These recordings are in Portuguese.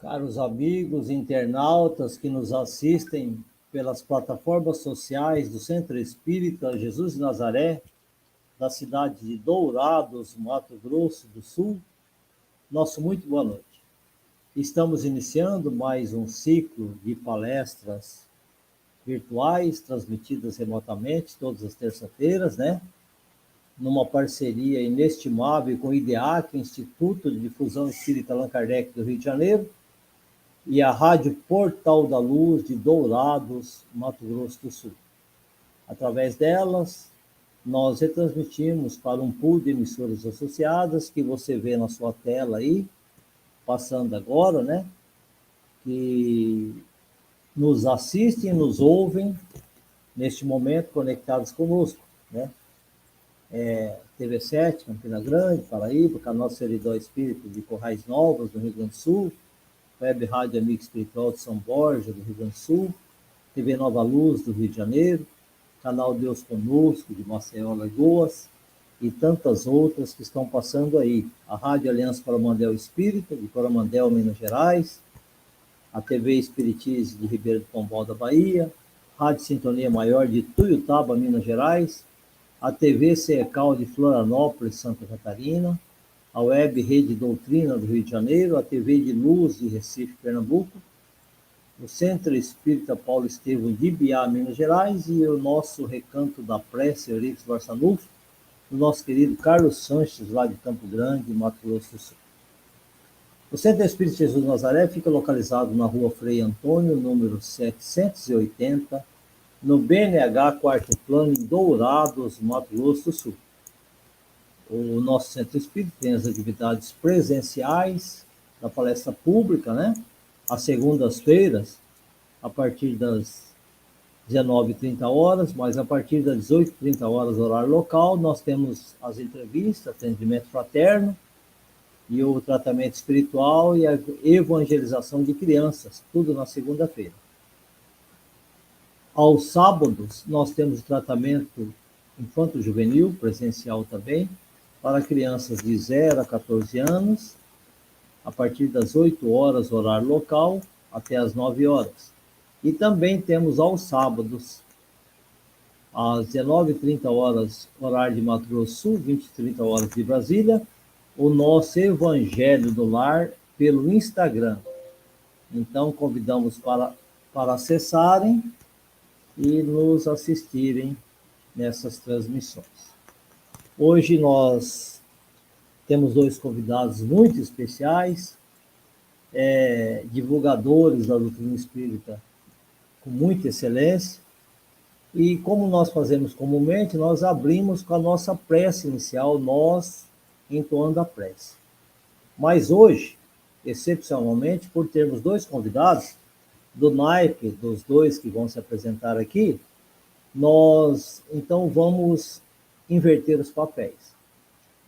Caros amigos internautas que nos assistem pelas plataformas sociais do Centro Espírita Jesus de Nazaré, da cidade de Dourados, Mato Grosso do Sul, nosso muito boa noite. Estamos iniciando mais um ciclo de palestras virtuais, transmitidas remotamente, todas as terças-feiras, numa parceria inestimável com o IDEAC, Instituto de Difusão Espírita Allan Kardec do Rio de Janeiro, e a Rádio Portal da Luz de Dourados, Mato Grosso do Sul. Através delas, nós retransmitimos para um pool de emissoras associadas, que você vê na sua tela aí, passando agora, que nos assistem, nos ouvem, neste momento, conectados conosco, TV7, Campina Grande, Paraíba, Canal Seridó Espírito de Corrais Novas, do Rio Grande do Sul, Web Rádio Amigo Espiritual de São Borja, do Rio Grande do Sul, TV Nova Luz, do Rio de Janeiro, Canal Deus Conosco, de Maceió, Alagoas, e tantas outras que estão passando aí. A Rádio Aliança Coromandel Espírita, de Coromandel, Minas Gerais, a TV Espiritismo de Ribeiro do Pombal, da Bahia, Rádio Sintonia Maior de Tuiutaba, Minas Gerais, a TV CECAL de Florianópolis, Santa Catarina, a Web Rede Doutrina do Rio de Janeiro, a TV de Luz de Recife, Pernambuco, o Centro Espírita Paulo Estevam de Ibiá, Minas Gerais, e o nosso Recanto da Prece, Eurix Barçanufo, do nosso querido Carlos Sanches, lá de Campo Grande, Mato Grosso do Sul. O Centro Espírita Jesus de Nazaré fica localizado na Rua Frei Antônio, número 780, no BNH, quarto plano, em Dourados, Mato Grosso do Sul. O nosso Centro Espírita tem as atividades presenciais da palestra pública, às segundas-feiras, a partir das 19h30, mas a partir das 18h30, horário local, nós temos as entrevistas, atendimento fraterno, e o tratamento espiritual e a evangelização de crianças, tudo na segunda-feira. Aos sábados, nós temos o tratamento infanto-juvenil, presencial também, para crianças de 0 a 14 anos, a partir das 8h, horário local, até as 9h. E também temos aos sábados, às 19h30, horário de Mato Grosso do Sul, 20h30 de Brasília, o nosso Evangelho do Lar pelo Instagram. Então, convidamos para acessarem e nos assistirem nessas transmissões. Hoje nós temos dois convidados muito especiais, divulgadores da doutrina espírita com muita excelência, e como nós fazemos comumente, nós abrimos com a nossa prece inicial, nós entoando a prece. Mas hoje, excepcionalmente, por termos dois convidados, do naipe dos dois que vão se apresentar aqui, nós então vamos inverter os papéis.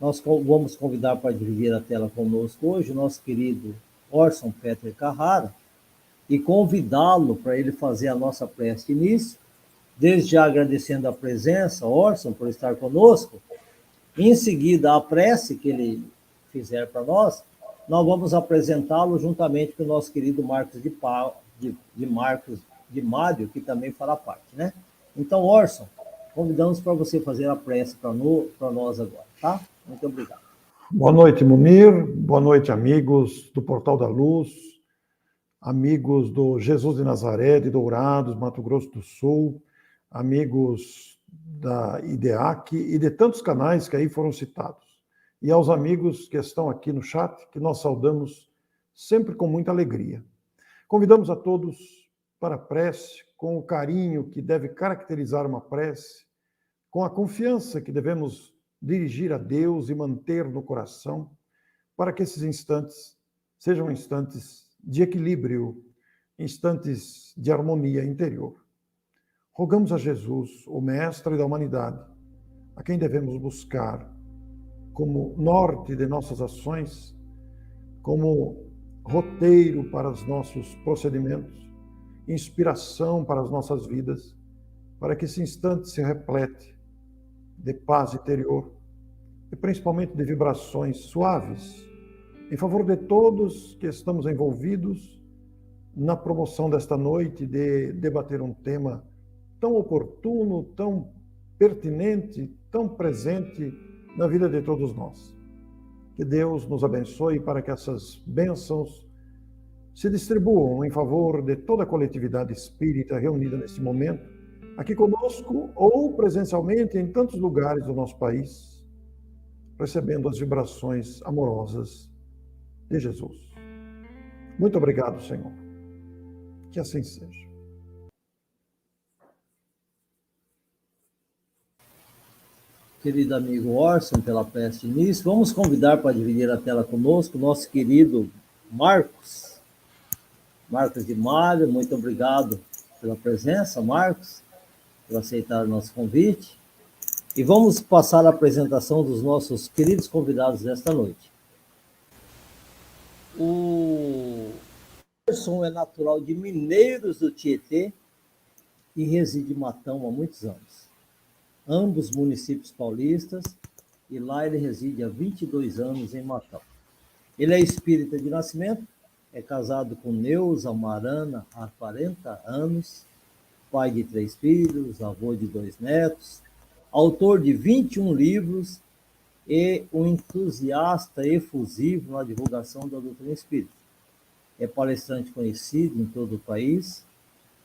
Nós vamos convidar para dividir a tela conosco hoje o nosso querido Orson Peter Carrara e convidá-lo para ele fazer a nossa prece de início, desde já agradecendo a presença, Orson, por estar conosco. Em seguida, a prece que ele fizer para nós vamos apresentá-lo juntamente com o nosso querido Marcos de Mário, que também fará parte, Então, Orson, convidamos para você fazer a prece para nós agora, tá? Muito obrigado. Boa noite, Munir. Boa noite, amigos do Portal da Luz, amigos do Jesus de Nazaré, de Dourados, Mato Grosso do Sul, amigos da IDEAC e de tantos canais que aí foram citados. E aos amigos que estão aqui no chat, que nós saudamos sempre com muita alegria. Convidamos a todos para a prece, com o carinho que deve caracterizar uma prece, com a confiança que devemos dirigir a Deus e manter no coração, para que esses instantes sejam instantes de equilíbrio, instantes de harmonia interior. Rogamos a Jesus, o Mestre da humanidade, a quem devemos buscar como norte de nossas ações, como roteiro para os nossos procedimentos, inspiração para as nossas vidas, para que esse instante se replete de paz interior e principalmente de vibrações suaves em favor de todos que estamos envolvidos na promoção desta noite, de debater um tema tão oportuno, tão pertinente, tão presente na vida de todos nós. Que Deus nos abençoe para que essas bênçãos se distribuam em favor de toda a coletividade espírita reunida neste momento, aqui conosco ou presencialmente em tantos lugares do nosso país, recebendo as vibrações amorosas de Jesus. Muito obrigado, Senhor. Que assim seja. Querido amigo Orson, pela prece de início, vamos convidar para dividir a tela conosco o nosso querido Marcos de Mário. Muito obrigado pela presença, Marcos, por aceitar o nosso convite. E vamos passar a apresentação dos nossos queridos convidados desta noite. O Orson é natural de Mineiros do Tietê e reside em Matão há muitos anos. Ambos municípios paulistas, e lá ele reside há 22 anos em Matão. Ele é espírita de nascimento, é casado com Neuza Marana há 40 anos, pai de 3 filhos, avô de 2 netos, autor de 21 livros e um entusiasta efusivo na divulgação da doutrina espírita. É palestrante conhecido em todo o país,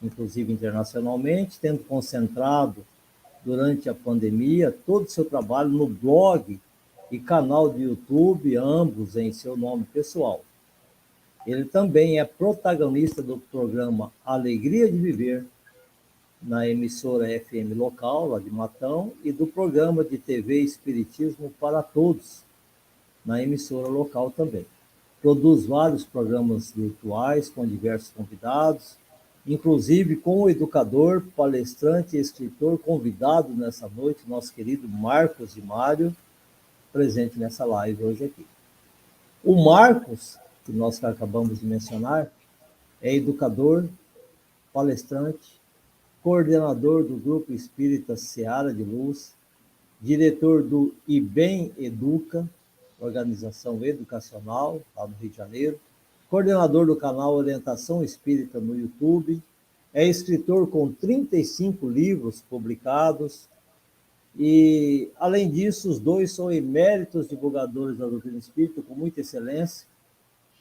inclusive internacionalmente, tendo concentrado durante a pandemia todo o seu trabalho no blog e canal de YouTube, ambos em seu nome pessoal. Ele também é protagonista do programa Alegria de Viver, na emissora FM local, lá de Matão, e do programa de TV Espiritismo para Todos, na emissora local também. Produz vários programas virtuais com diversos convidados, inclusive com o educador, palestrante e escritor convidado nessa noite, nosso querido Marcos de Mário, presente nessa live hoje aqui. O Marcos, que nós acabamos de mencionar, é educador, palestrante, coordenador do Grupo Espírita Seara de Luz, diretor do IBEM Educa, organização educacional, lá no Rio de Janeiro, coordenador do canal Orientação Espírita no YouTube, é escritor com 35 livros publicados e, além disso, os dois são eméritos divulgadores da doutrina espírita com muita excelência,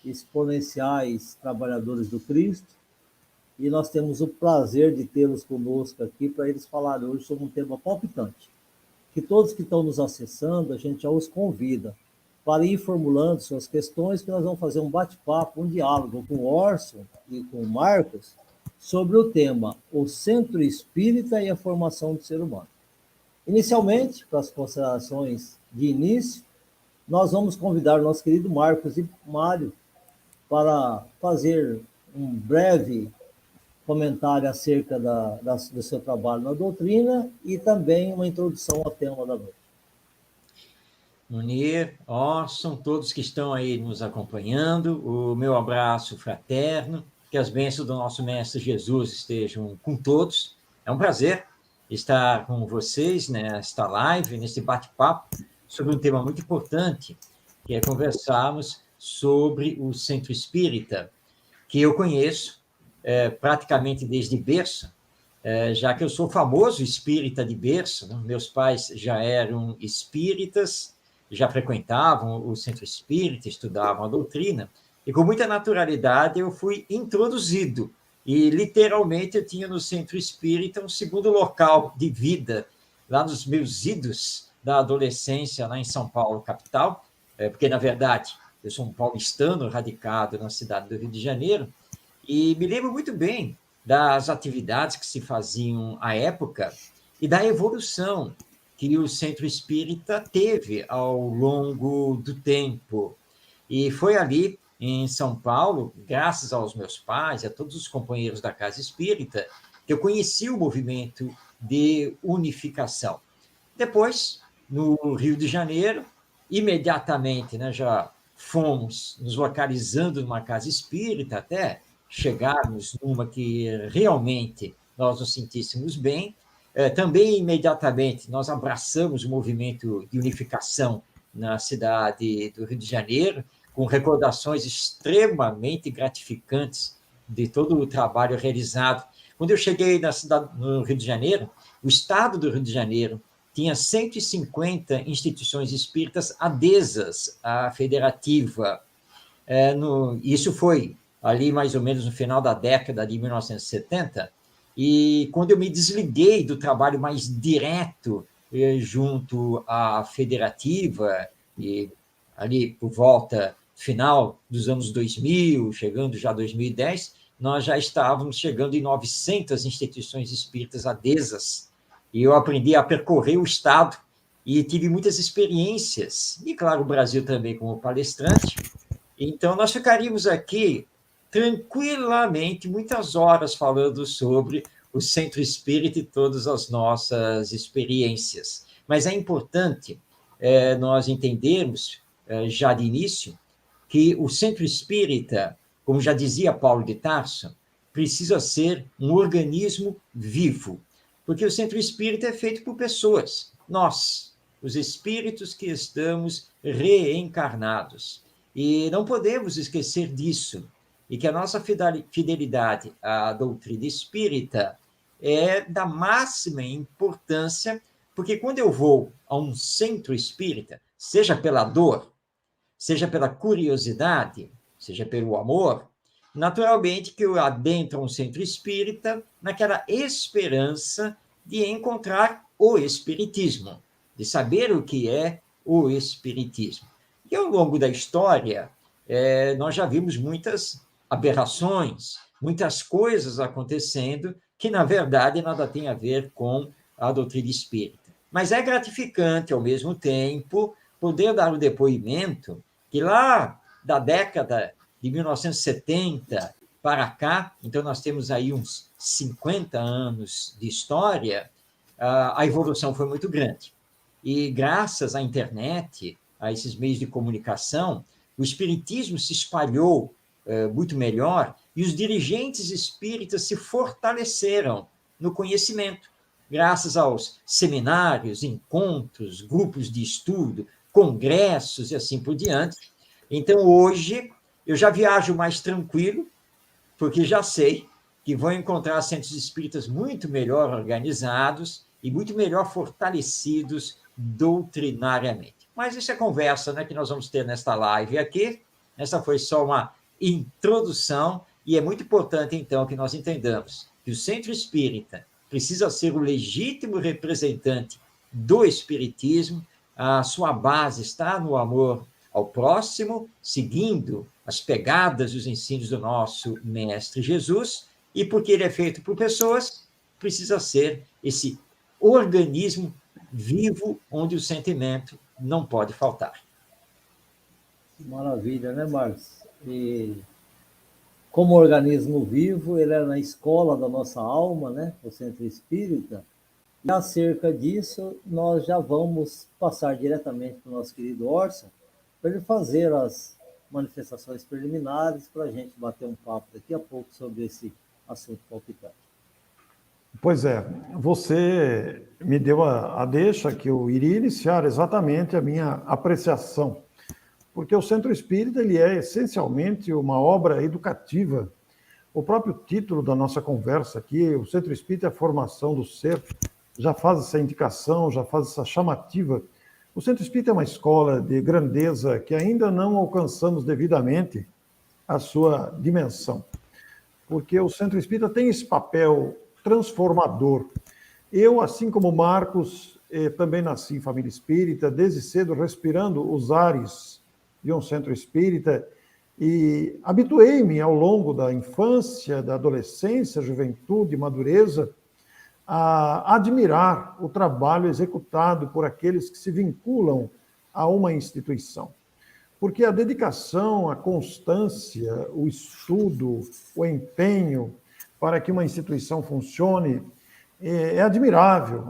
exponenciais trabalhadores do Cristo, e nós temos o prazer de tê-los conosco aqui para eles falarem hoje sobre um tema palpitante, que todos que estão nos acessando, a gente já os convida para ir formulando suas questões, que nós vamos fazer um bate-papo, um diálogo com o Orson e com o Marcos sobre o tema o Centro Espírita e a formação do ser humano. Inicialmente, para as considerações de início, nós vamos convidar o nosso querido Marcos e Mário para fazer um breve comentário acerca do seu trabalho na doutrina e também uma introdução ao tema da noite. Munir, Orson, todos que estão aí nos acompanhando, o meu abraço fraterno, que as bênçãos do nosso Mestre Jesus estejam com todos. É um prazer estar com vocês nesta live, nesse bate-papo, sobre um tema muito importante, que é conversarmos sobre o Centro Espírita, que eu conheço praticamente desde berço, já que eu sou famoso espírita de berço, né? Meus pais já eram espíritas, já frequentavam o Centro Espírita, estudavam a doutrina, e com muita naturalidade eu fui introduzido, e literalmente eu tinha no Centro Espírita um segundo local de vida, lá nos meus idos da adolescência, lá em São Paulo, capital, porque, na verdade, eu sou um paulistano radicado na cidade do Rio de Janeiro, e me lembro muito bem das atividades que se faziam à época e da evolução que o Centro Espírita teve ao longo do tempo. E foi ali, em São Paulo, graças aos meus pais e a todos os companheiros da Casa Espírita, que eu conheci o movimento de unificação. Depois, no Rio de Janeiro, imediatamente, já fomos nos localizando numa Casa Espírita até chegarmos numa que realmente nós nos sentíssemos bem. Também, imediatamente, nós abraçamos o movimento de unificação na cidade do Rio de Janeiro, com recordações extremamente gratificantes de todo o trabalho realizado. Quando eu cheguei na cidade, no Rio de Janeiro, o estado do Rio de Janeiro tinha 150 instituições espíritas adesas à federativa. Isso foi ali mais ou menos no final da década de 1970, e quando eu me desliguei do trabalho mais direto junto à federativa, e ali por volta final dos anos 2000, chegando já a 2010, nós já estávamos chegando em 900 instituições espíritas adesas, e eu aprendi a percorrer o estado e tive muitas experiências, e claro, o Brasil também como palestrante. Então, nós ficaríamos aqui tranquilamente, muitas horas, falando sobre o Centro Espírita e todas as nossas experiências. Mas é importante nós entendermos, já de início, que o Centro Espírita, como já dizia Paulo de Tarso, precisa ser um organismo vivo, porque o Centro Espírita é feito por pessoas, nós, os espíritos que estamos reencarnados. E não podemos esquecer disso, e que a nossa fidelidade à doutrina espírita é da máxima importância, porque quando eu vou a um centro espírita, seja pela dor, seja pela curiosidade, seja pelo amor, naturalmente que eu adentro um centro espírita naquela esperança de encontrar o espiritismo, de saber o que é o espiritismo. E ao longo da história, nós já vimos muitas aberrações, muitas coisas acontecendo que, na verdade, nada tem a ver com a doutrina espírita. Mas é gratificante, ao mesmo tempo, poder dar o depoimento que lá da década de 1970 para cá, então nós temos aí uns 50 anos de história, a evolução foi muito grande. E graças à internet, a esses meios de comunicação, o espiritismo se espalhou muito melhor e os dirigentes espíritas se fortaleceram no conhecimento, graças aos seminários, encontros, grupos de estudo, congressos e assim por diante. Então, hoje, eu já viajo mais tranquilo, porque já sei que vou encontrar centros espíritas muito melhor organizados e muito melhor fortalecidos doutrinariamente. Mas isso é conversa, né, que nós vamos ter nesta live aqui. Essa foi só uma introdução, e é muito importante, então, que nós entendamos que o centro espírita precisa ser o legítimo representante do espiritismo, a sua base está no amor ao próximo, seguindo as pegadas e os ensinos do nosso Mestre Jesus, e porque ele é feito por pessoas, precisa ser esse organismo vivo onde o sentimento não pode faltar. Maravilha, né, Marcos? E como organismo vivo, ele é na escola da nossa alma, né, o Centro Espírita. E acerca disso, nós já vamos passar diretamente para o nosso querido Orson, para ele fazer as manifestações preliminares, para a gente bater um papo daqui a pouco sobre esse assunto palpitante. Pois é, você me deu a deixa que eu iria iniciar exatamente a minha apreciação, porque o Centro Espírita ele é essencialmente uma obra educativa. O próprio título da nossa conversa aqui, o Centro Espírita é a formação do ser, já faz essa indicação, já faz essa chamativa. O Centro Espírita é uma escola de grandeza que ainda não alcançamos devidamente a sua dimensão, porque o Centro Espírita tem esse papel transformador. Eu, assim como Marcos, também nasci em família espírita, desde cedo respirando os ares de um centro espírita, e habituei-me ao longo da infância, da adolescência, juventude, madureza, a admirar o trabalho executado por aqueles que se vinculam a uma instituição. Porque a dedicação, a constância, o estudo, o empenho para que uma instituição funcione é admirável.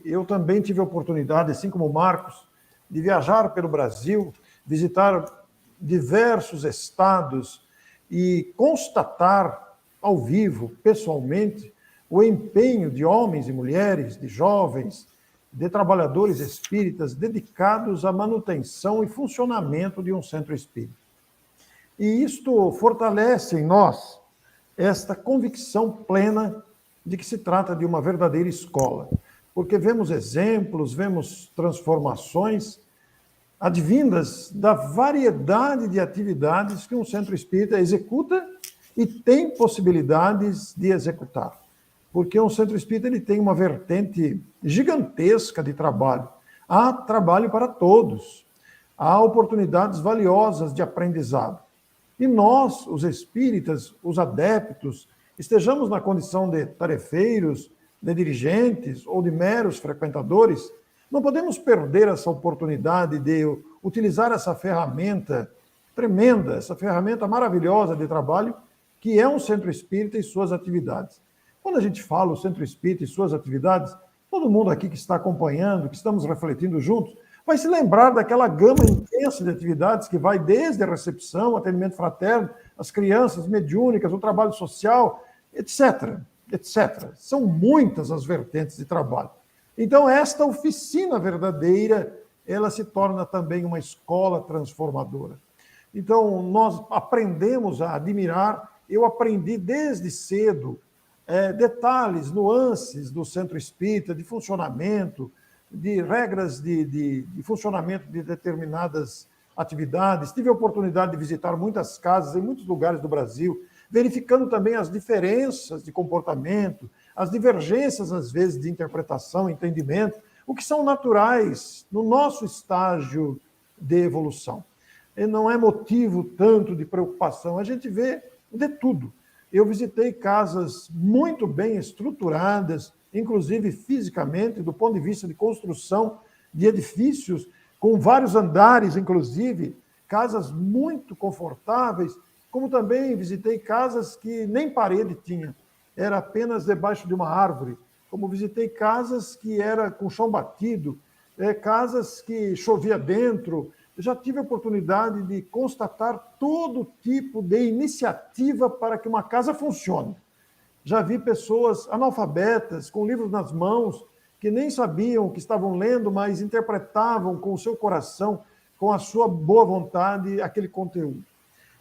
Eu também tive a oportunidade, assim como o Marcos, de viajar pelo Brasil, visitar diversos estados e constatar ao vivo, pessoalmente, o empenho de homens e mulheres, de jovens, de trabalhadores espíritas dedicados à manutenção e funcionamento de um centro espírita. E isto fortalece em nós esta convicção plena de que se trata de uma verdadeira escola. Porque vemos exemplos, vemos transformações advindas da variedade de atividades que um centro espírita executa e tem possibilidades de executar. Porque um centro espírita ele tem uma vertente gigantesca de trabalho. Há trabalho para todos. Há oportunidades valiosas de aprendizado. E nós, os espíritas, os adeptos, estejamos na condição de tarefeiros, de dirigentes ou de meros frequentadores, não podemos perder essa oportunidade de utilizar essa ferramenta tremenda, essa ferramenta maravilhosa de trabalho, que é um centro espírita e suas atividades. Quando a gente fala o centro espírita e suas atividades, todo mundo aqui que está acompanhando, que estamos refletindo juntos, vai se lembrar daquela gama intensa de atividades que vai desde a recepção, atendimento fraterno, as crianças mediúnicas, o trabalho social, etc, etc. São muitas as vertentes de trabalho. Então, esta oficina verdadeira, ela se torna também uma escola transformadora. Então, nós aprendemos a admirar, eu aprendi desde cedo detalhes, nuances do centro espírita, de funcionamento, de regras de funcionamento de determinadas atividades. Tive a oportunidade de visitar muitas casas em muitos lugares do Brasil, verificando também as diferenças de comportamento, as divergências, às vezes, de interpretação, entendimento, o que são naturais no nosso estágio de evolução. E não é motivo tanto de preocupação, a gente vê de tudo. Eu visitei casas muito bem estruturadas, inclusive fisicamente, do ponto de vista de construção de edifícios, com vários andares, inclusive, casas muito confortáveis, como também visitei casas que nem parede tinha, era apenas debaixo de uma árvore, como visitei casas que era com chão batido, casas que chovia dentro. Já tive a oportunidade de constatar todo tipo de iniciativa para que uma casa funcione. Já vi pessoas analfabetas, com livros nas mãos, que nem sabiam o que estavam lendo, mas interpretavam com o seu coração, com a sua boa vontade, aquele conteúdo.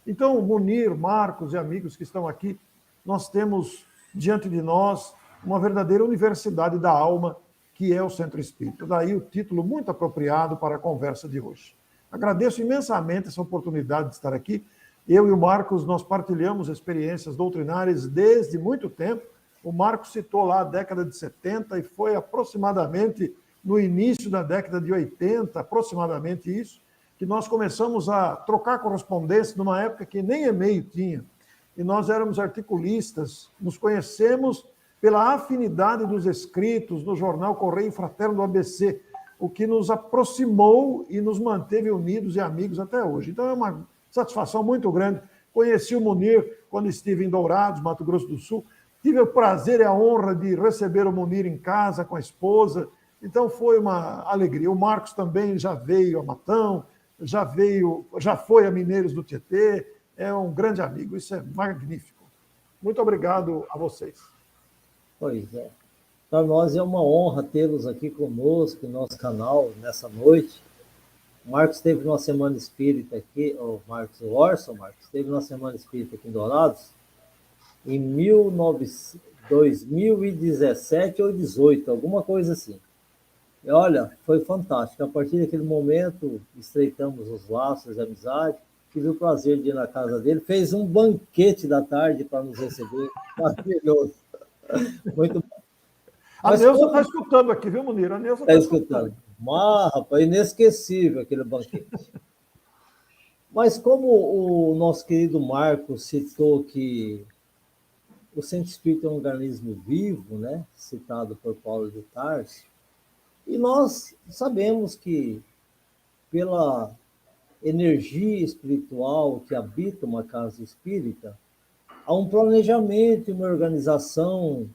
Então, Munir, Marcos e amigos que estão aqui, nós temos diante de nós uma verdadeira universidade da alma, que é o Centro Espírita. Daí o título muito apropriado para a conversa de hoje. Agradeço imensamente essa oportunidade de estar aqui. Eu e o Marcos, nós partilhamos experiências doutrinárias desde muito tempo. O Marcos citou lá a década de 70 e foi aproximadamente no início da década de 80, aproximadamente isso, que nós começamos a trocar correspondência numa época que nem e-mail tinha. E nós éramos articulistas, nos conhecemos pela afinidade dos escritos no jornal Correio Fraterno do ABC, o que nos aproximou e nos manteve unidos e amigos até hoje. Então é uma satisfação muito grande. Conheci o Munir quando estive em Dourados, Mato Grosso do Sul. Tive o prazer e a honra de receber o Munir em casa com a esposa. Então foi uma alegria. O Marcos também já veio a Matão, já foi a Mineiros do Tietê. É um grande amigo. Isso é magnífico. Muito obrigado a vocês. Pois é. Para nós é uma honra tê-los aqui conosco, no nosso canal, nessa noite. O Marcos esteve numa semana espírita aqui, o Orson Marcos, esteve numa semana espírita aqui em Dourados, em 2017 ou 2018, alguma coisa assim. E olha, foi fantástico. A partir daquele momento, estreitamos os laços de amizade. Tive o prazer de ir na casa dele, fez um banquete da tarde para nos receber. Maravilhoso. Muito bom. A Neuza está escutando aqui, viu, Munir? A Neuza está escutando. Mas, rapaz, inesquecível aquele banquete. Mas como o nosso querido Marcos citou que o Centro Espírita é um organismo vivo, né? Citado por Paulo de Tarso, e nós sabemos que pela energia espiritual que habita uma casa espírita, há um planejamento e uma organização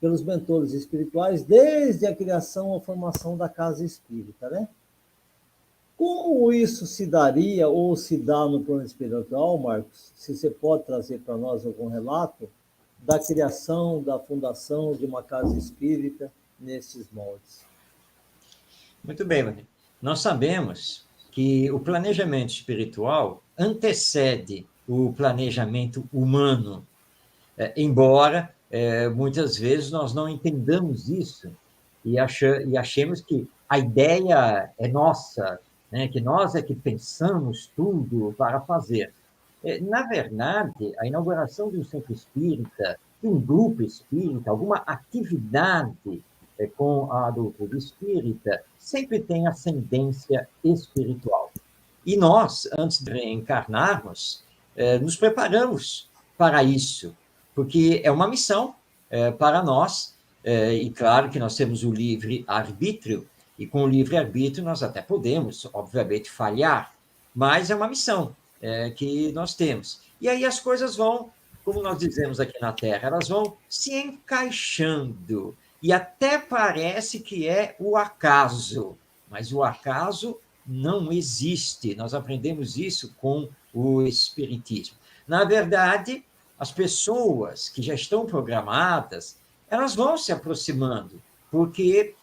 pelos mentores espirituais desde a criação ou formação da casa espírita, né? Como isso se daria ou se dá no plano espiritual, Marcos? Se você pode trazer para nós algum relato da criação, da fundação de uma casa espírita nesses moldes. Muito bem, Maria. Nós sabemos que o planejamento espiritual antecede o planejamento humano, embora muitas vezes nós não entendamos isso e achemos que a ideia é nossa, né? Que nós é que pensamos tudo para fazer. Na verdade, a inauguração de um centro espírita, de um grupo espírita, alguma atividade com a doutrina espírita, sempre tem ascendência espiritual. E nós, antes de reencarnarmos, nos preparamos para isso, porque é uma missão para nós, e claro que nós temos o livre-arbítrio, e com o livre-arbítrio nós até podemos, obviamente, falhar, mas é uma missão que nós temos. E aí as coisas vão, como nós dizemos aqui na Terra, elas vão se encaixando, e até parece que é o acaso, mas o acaso não existe. Nós aprendemos isso com o Espiritismo. Na verdade, as pessoas que já estão programadas, elas vão se aproximando, porque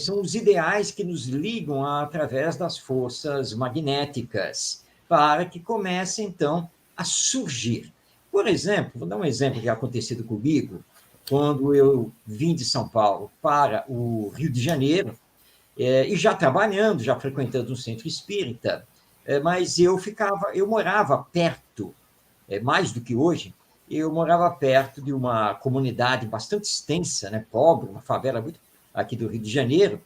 são os ideais que nos ligam através das forças magnéticas, para que comece, então, a surgir. Por exemplo, vou dar um exemplo que ha acontecido comigo, quando eu vim de São Paulo para o Rio de Janeiro, e já trabalhando, já frequentando um centro espírita, mas eu morava perto, mais do que hoje, eu morava perto de uma comunidade bastante extensa, né, pobre, uma favela muito aqui do Rio de Janeiro,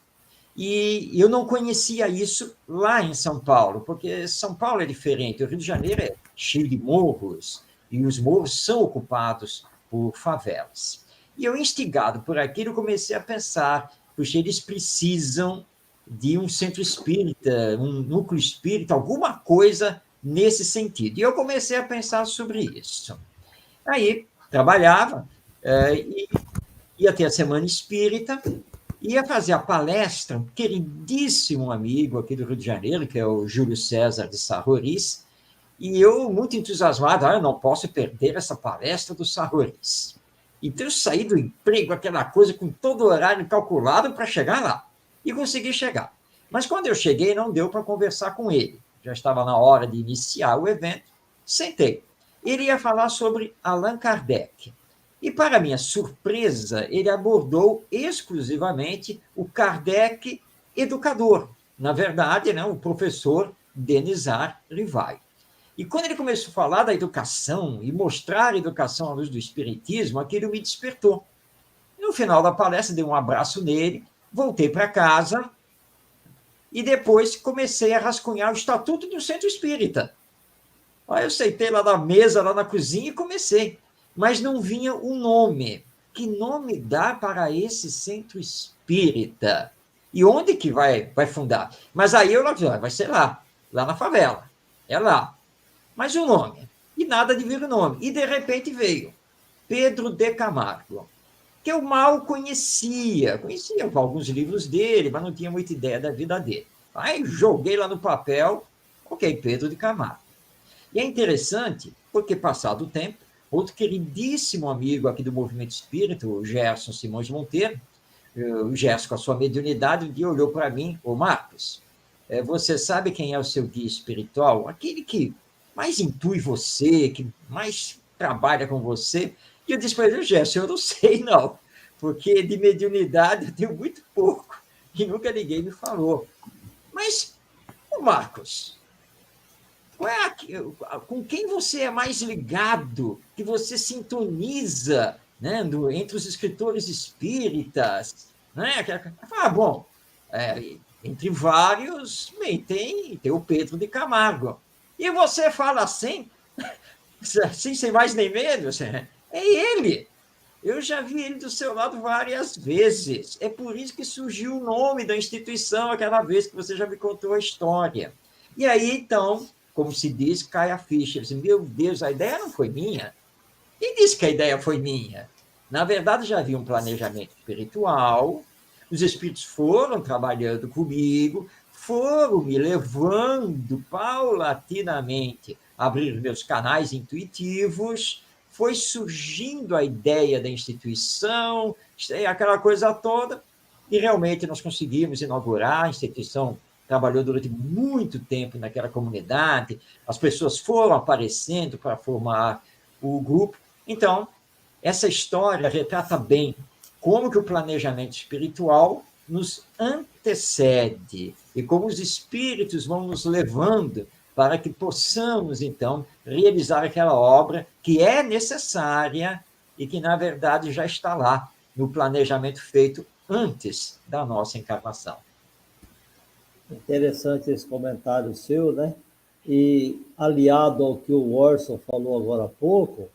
e eu não conhecia isso lá em São Paulo, porque São Paulo é diferente, o Rio de Janeiro é cheio de morros, e os morros são ocupados por favelas. E eu, instigado por aquilo, comecei a pensar, puxa, eles precisam de um centro espírita, um núcleo espírita, alguma coisa nesse sentido. E eu comecei a pensar sobre isso. Aí, trabalhava, ia ter a Semana Espírita, ia fazer a palestra, um queridíssimo amigo aqui do Rio de Janeiro, que é o Júlio César de Sarroris, e eu, muito entusiasmado, eu não posso perder essa palestra do Sarroris. Então, eu saí do emprego, aquela coisa, com todo o horário calculado para chegar lá. E consegui chegar. Mas quando eu cheguei, não deu para conversar com ele. Já estava na hora de iniciar o evento. Sentei. Ele ia falar sobre Allan Kardec. E, para minha surpresa, ele abordou exclusivamente o Kardec educador. Na verdade, né, o professor Denizar Rivai. E quando ele começou a falar da educação e mostrar a educação à luz do Espiritismo, aquilo me despertou. No final da palestra, dei um abraço nele, voltei para casa e depois comecei a rascunhar o Estatuto do Centro Espírita. Aí eu sentei lá na mesa, lá na cozinha e comecei. Mas não vinha o nome. Que nome dá para esse Centro Espírita? E onde que vai fundar? Mas aí eu disse, vai ser lá na favela. É lá. Mas o nome? E nada de vir o nome. E, de repente, veio Pedro de Camargo, que eu mal conhecia. Conhecia alguns livros dele, mas não tinha muita ideia da vida dele. Aí joguei lá no papel, ok, Pedro de Camargo. E é interessante, porque, passado o tempo, outro queridíssimo amigo aqui do Movimento Espírita, o Gerson Simões Monteiro, o Gerson, com a sua mediunidade, um dia olhou para mim, ô Marcos, você sabe quem é o seu guia espiritual? Aquele que mais intui você, que mais trabalha com você. E eu disse para ele, Gerson, eu não sei, não, porque de mediunidade eu tenho muito pouco, e nunca ninguém me falou. Mas, ô Marcos, com quem você é mais ligado, que você sintoniza, né, entre os escritores espíritas? Né? Bom, entre vários, tem o Pedro de Camargo. E você fala assim, sem mais nem menos, é ele. Eu já vi ele do seu lado várias vezes. É por isso que surgiu o nome da instituição aquela vez que você já me contou a história. E aí, então, como se diz, cai a ficha. Eu disse, meu Deus, a ideia não foi minha. Quem disse que a ideia foi minha? Na verdade, já havia um planejamento espiritual, os espíritos foram trabalhando comigo, foram me levando paulatinamente a abrir meus canais intuitivos, foi surgindo a ideia da instituição, aquela coisa toda, e realmente nós conseguimos inaugurar, a instituição trabalhou durante muito tempo naquela comunidade, as pessoas foram aparecendo para formar o grupo. Então, essa história retrata bem como que o planejamento espiritual nos antecede e como os espíritos vão nos levando para que possamos, então, realizar aquela obra que é necessária e que, na verdade, já está lá no planejamento feito antes da nossa encarnação. Interessante esse comentário seu, né? E aliado ao que o Orson falou agora há pouco,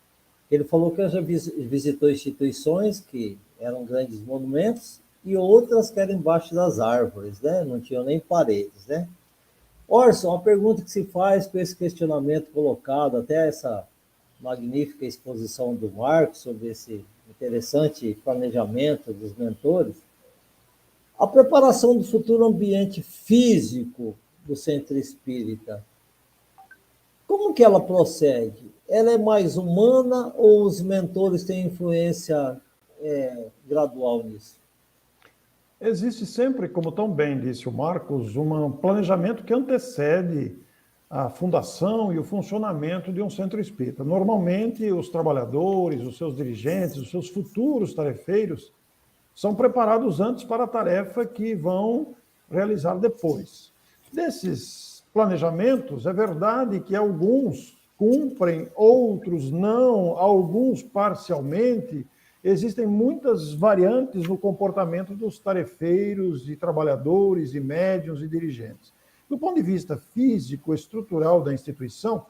ele falou que já visitou instituições que eram grandes monumentos e outras que eram embaixo das árvores, né? Não tinham nem paredes, né? Orson, uma pergunta que se faz com esse questionamento colocado, até essa magnífica exposição do Marcos sobre esse interessante planejamento dos mentores, a preparação do futuro ambiente físico do centro espírita, como que ela procede? Ela é mais humana ou os mentores têm influência gradual nisso? Existe sempre, como tão bem disse o Marcos, um planejamento que antecede a fundação e o funcionamento de um centro espírita. Normalmente, os trabalhadores, os seus dirigentes, os seus futuros tarefeiros são preparados antes para a tarefa que vão realizar depois. Desses planejamentos, é verdade que alguns cumprem, outros não, alguns parcialmente. Existem muitas variantes no comportamento dos tarefeiros e trabalhadores e médiuns e dirigentes. Do ponto de vista físico, estrutural da instituição,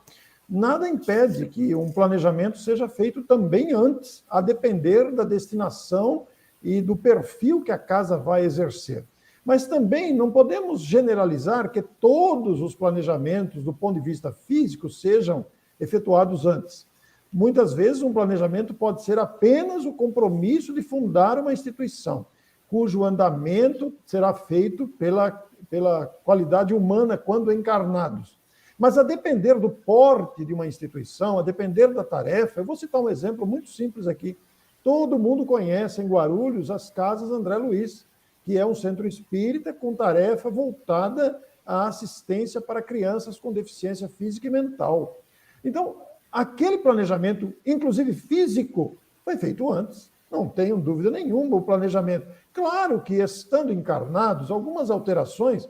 nada impede que um planejamento seja feito também antes, a depender da destinação e do perfil que a casa vai exercer. Mas também não podemos generalizar que todos os planejamentos, do ponto de vista físico, sejam efetuados antes. Muitas vezes, um planejamento pode ser apenas o compromisso de fundar uma instituição, cujo andamento será feito pela qualidade humana quando encarnados. Mas a depender do porte de uma instituição, a depender da tarefa, eu vou citar um exemplo muito simples aqui. Todo mundo conhece em Guarulhos as Casas André Luiz, que é um centro espírita com tarefa voltada à assistência para crianças com deficiência física e mental. Então, aquele planejamento, inclusive físico, foi feito antes. Não tenho dúvida nenhuma o planejamento. Claro que, estando encarnados, algumas alterações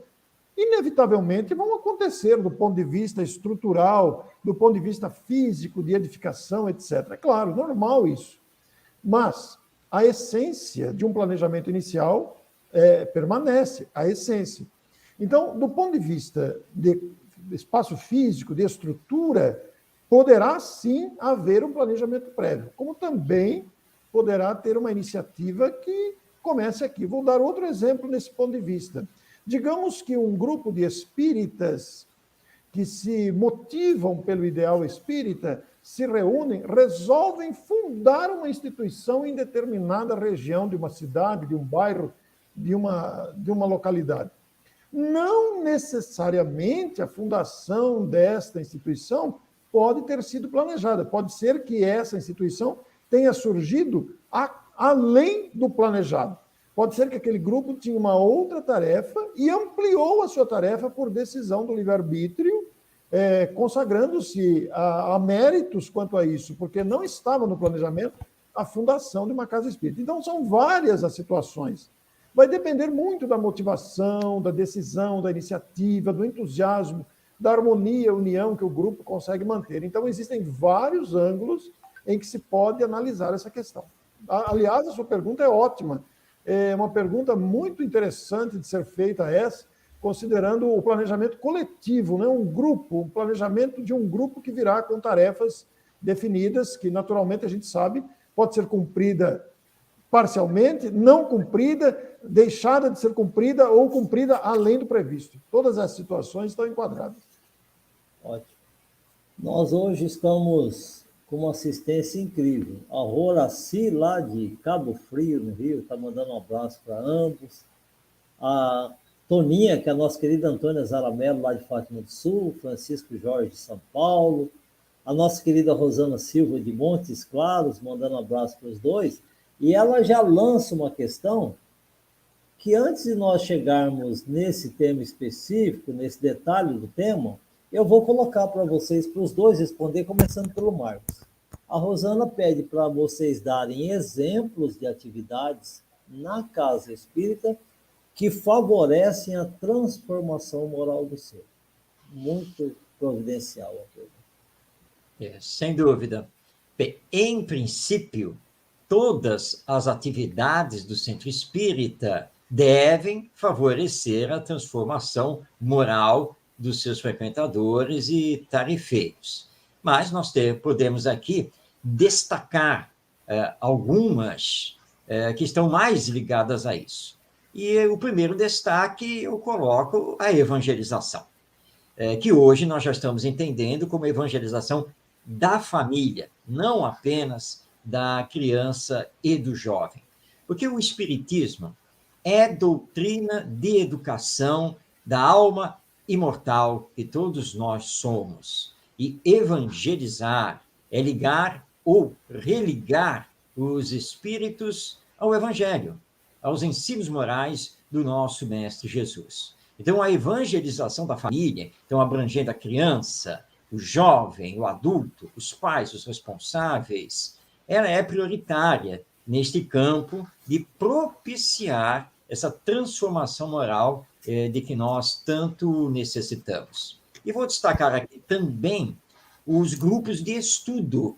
inevitavelmente vão acontecer do ponto de vista estrutural, do ponto de vista físico, de edificação, etc. É claro, normal isso. Mas a essência de um planejamento inicial permanece, a essência. Então, do ponto de vista de espaço físico, de estrutura, poderá sim haver um planejamento prévio, como também poderá ter uma iniciativa que comece aqui. Vou dar outro exemplo nesse ponto de vista. Digamos que um grupo de espíritas que se motivam pelo ideal espírita se reúnem, resolvem fundar uma instituição em determinada região de uma cidade, de um bairro, de uma localidade. Não necessariamente a fundação desta instituição pode ter sido planejada. Pode ser que essa instituição tenha surgido além do planejado. Pode ser que aquele grupo tinha uma outra tarefa e ampliou a sua tarefa por decisão do livre-arbítrio, consagrando-se a méritos quanto a isso, porque não estava no planejamento a fundação de uma casa espírita. Então, são várias as situações. Vai depender muito da motivação, da decisão, da iniciativa, do entusiasmo, da harmonia, união que o grupo consegue manter. Então, existem vários ângulos em que se pode analisar essa questão. Aliás, a sua pergunta é ótima. É uma pergunta muito interessante de ser feita essa, considerando o planejamento coletivo, né? Um planejamento de um grupo que virá com tarefas definidas, que naturalmente a gente sabe, pode ser cumprida parcialmente, não cumprida, deixada de ser cumprida ou cumprida além do previsto. Todas as situações estão enquadradas. Ótimo. Nós hoje estamos com uma assistência incrível. A Horaci, lá de Cabo Frio, no Rio, está mandando um abraço para ambos. A Toninha, que é a nossa querida Antônia Zaramelo, lá de Fátima do Sul, Francisco Jorge de São Paulo, a nossa querida Rosana Silva de Montes Claros, mandando um abraço para os dois, e ela já lança uma questão que antes de nós chegarmos nesse tema específico, nesse detalhe do tema, eu vou colocar para vocês, para os dois responder, começando pelo Marcos. A Rosana pede para vocês darem exemplos de atividades na casa espírita que favorecem a transformação moral do ser. Muito providencial a pergunta. Sem dúvida. Bem, em princípio, todas as atividades do centro espírita devem favorecer a transformação moral dos seus frequentadores e tarefeiros. Mas nós podemos aqui destacar algumas que estão mais ligadas a isso. E o primeiro destaque eu coloco a evangelização, que hoje nós já estamos entendendo como evangelização da família, não apenas da criança e do jovem. Porque o Espiritismo é doutrina de educação da alma imortal que todos nós somos. E evangelizar é ligar ou religar os espíritos ao Evangelho, aos ensinos morais do nosso Mestre Jesus. Então, a evangelização da família, então abrangendo a criança, o jovem, o adulto, os pais, os responsáveis, ela é prioritária neste campo de propiciar essa transformação moral de que nós tanto necessitamos. E vou destacar aqui também os grupos de estudo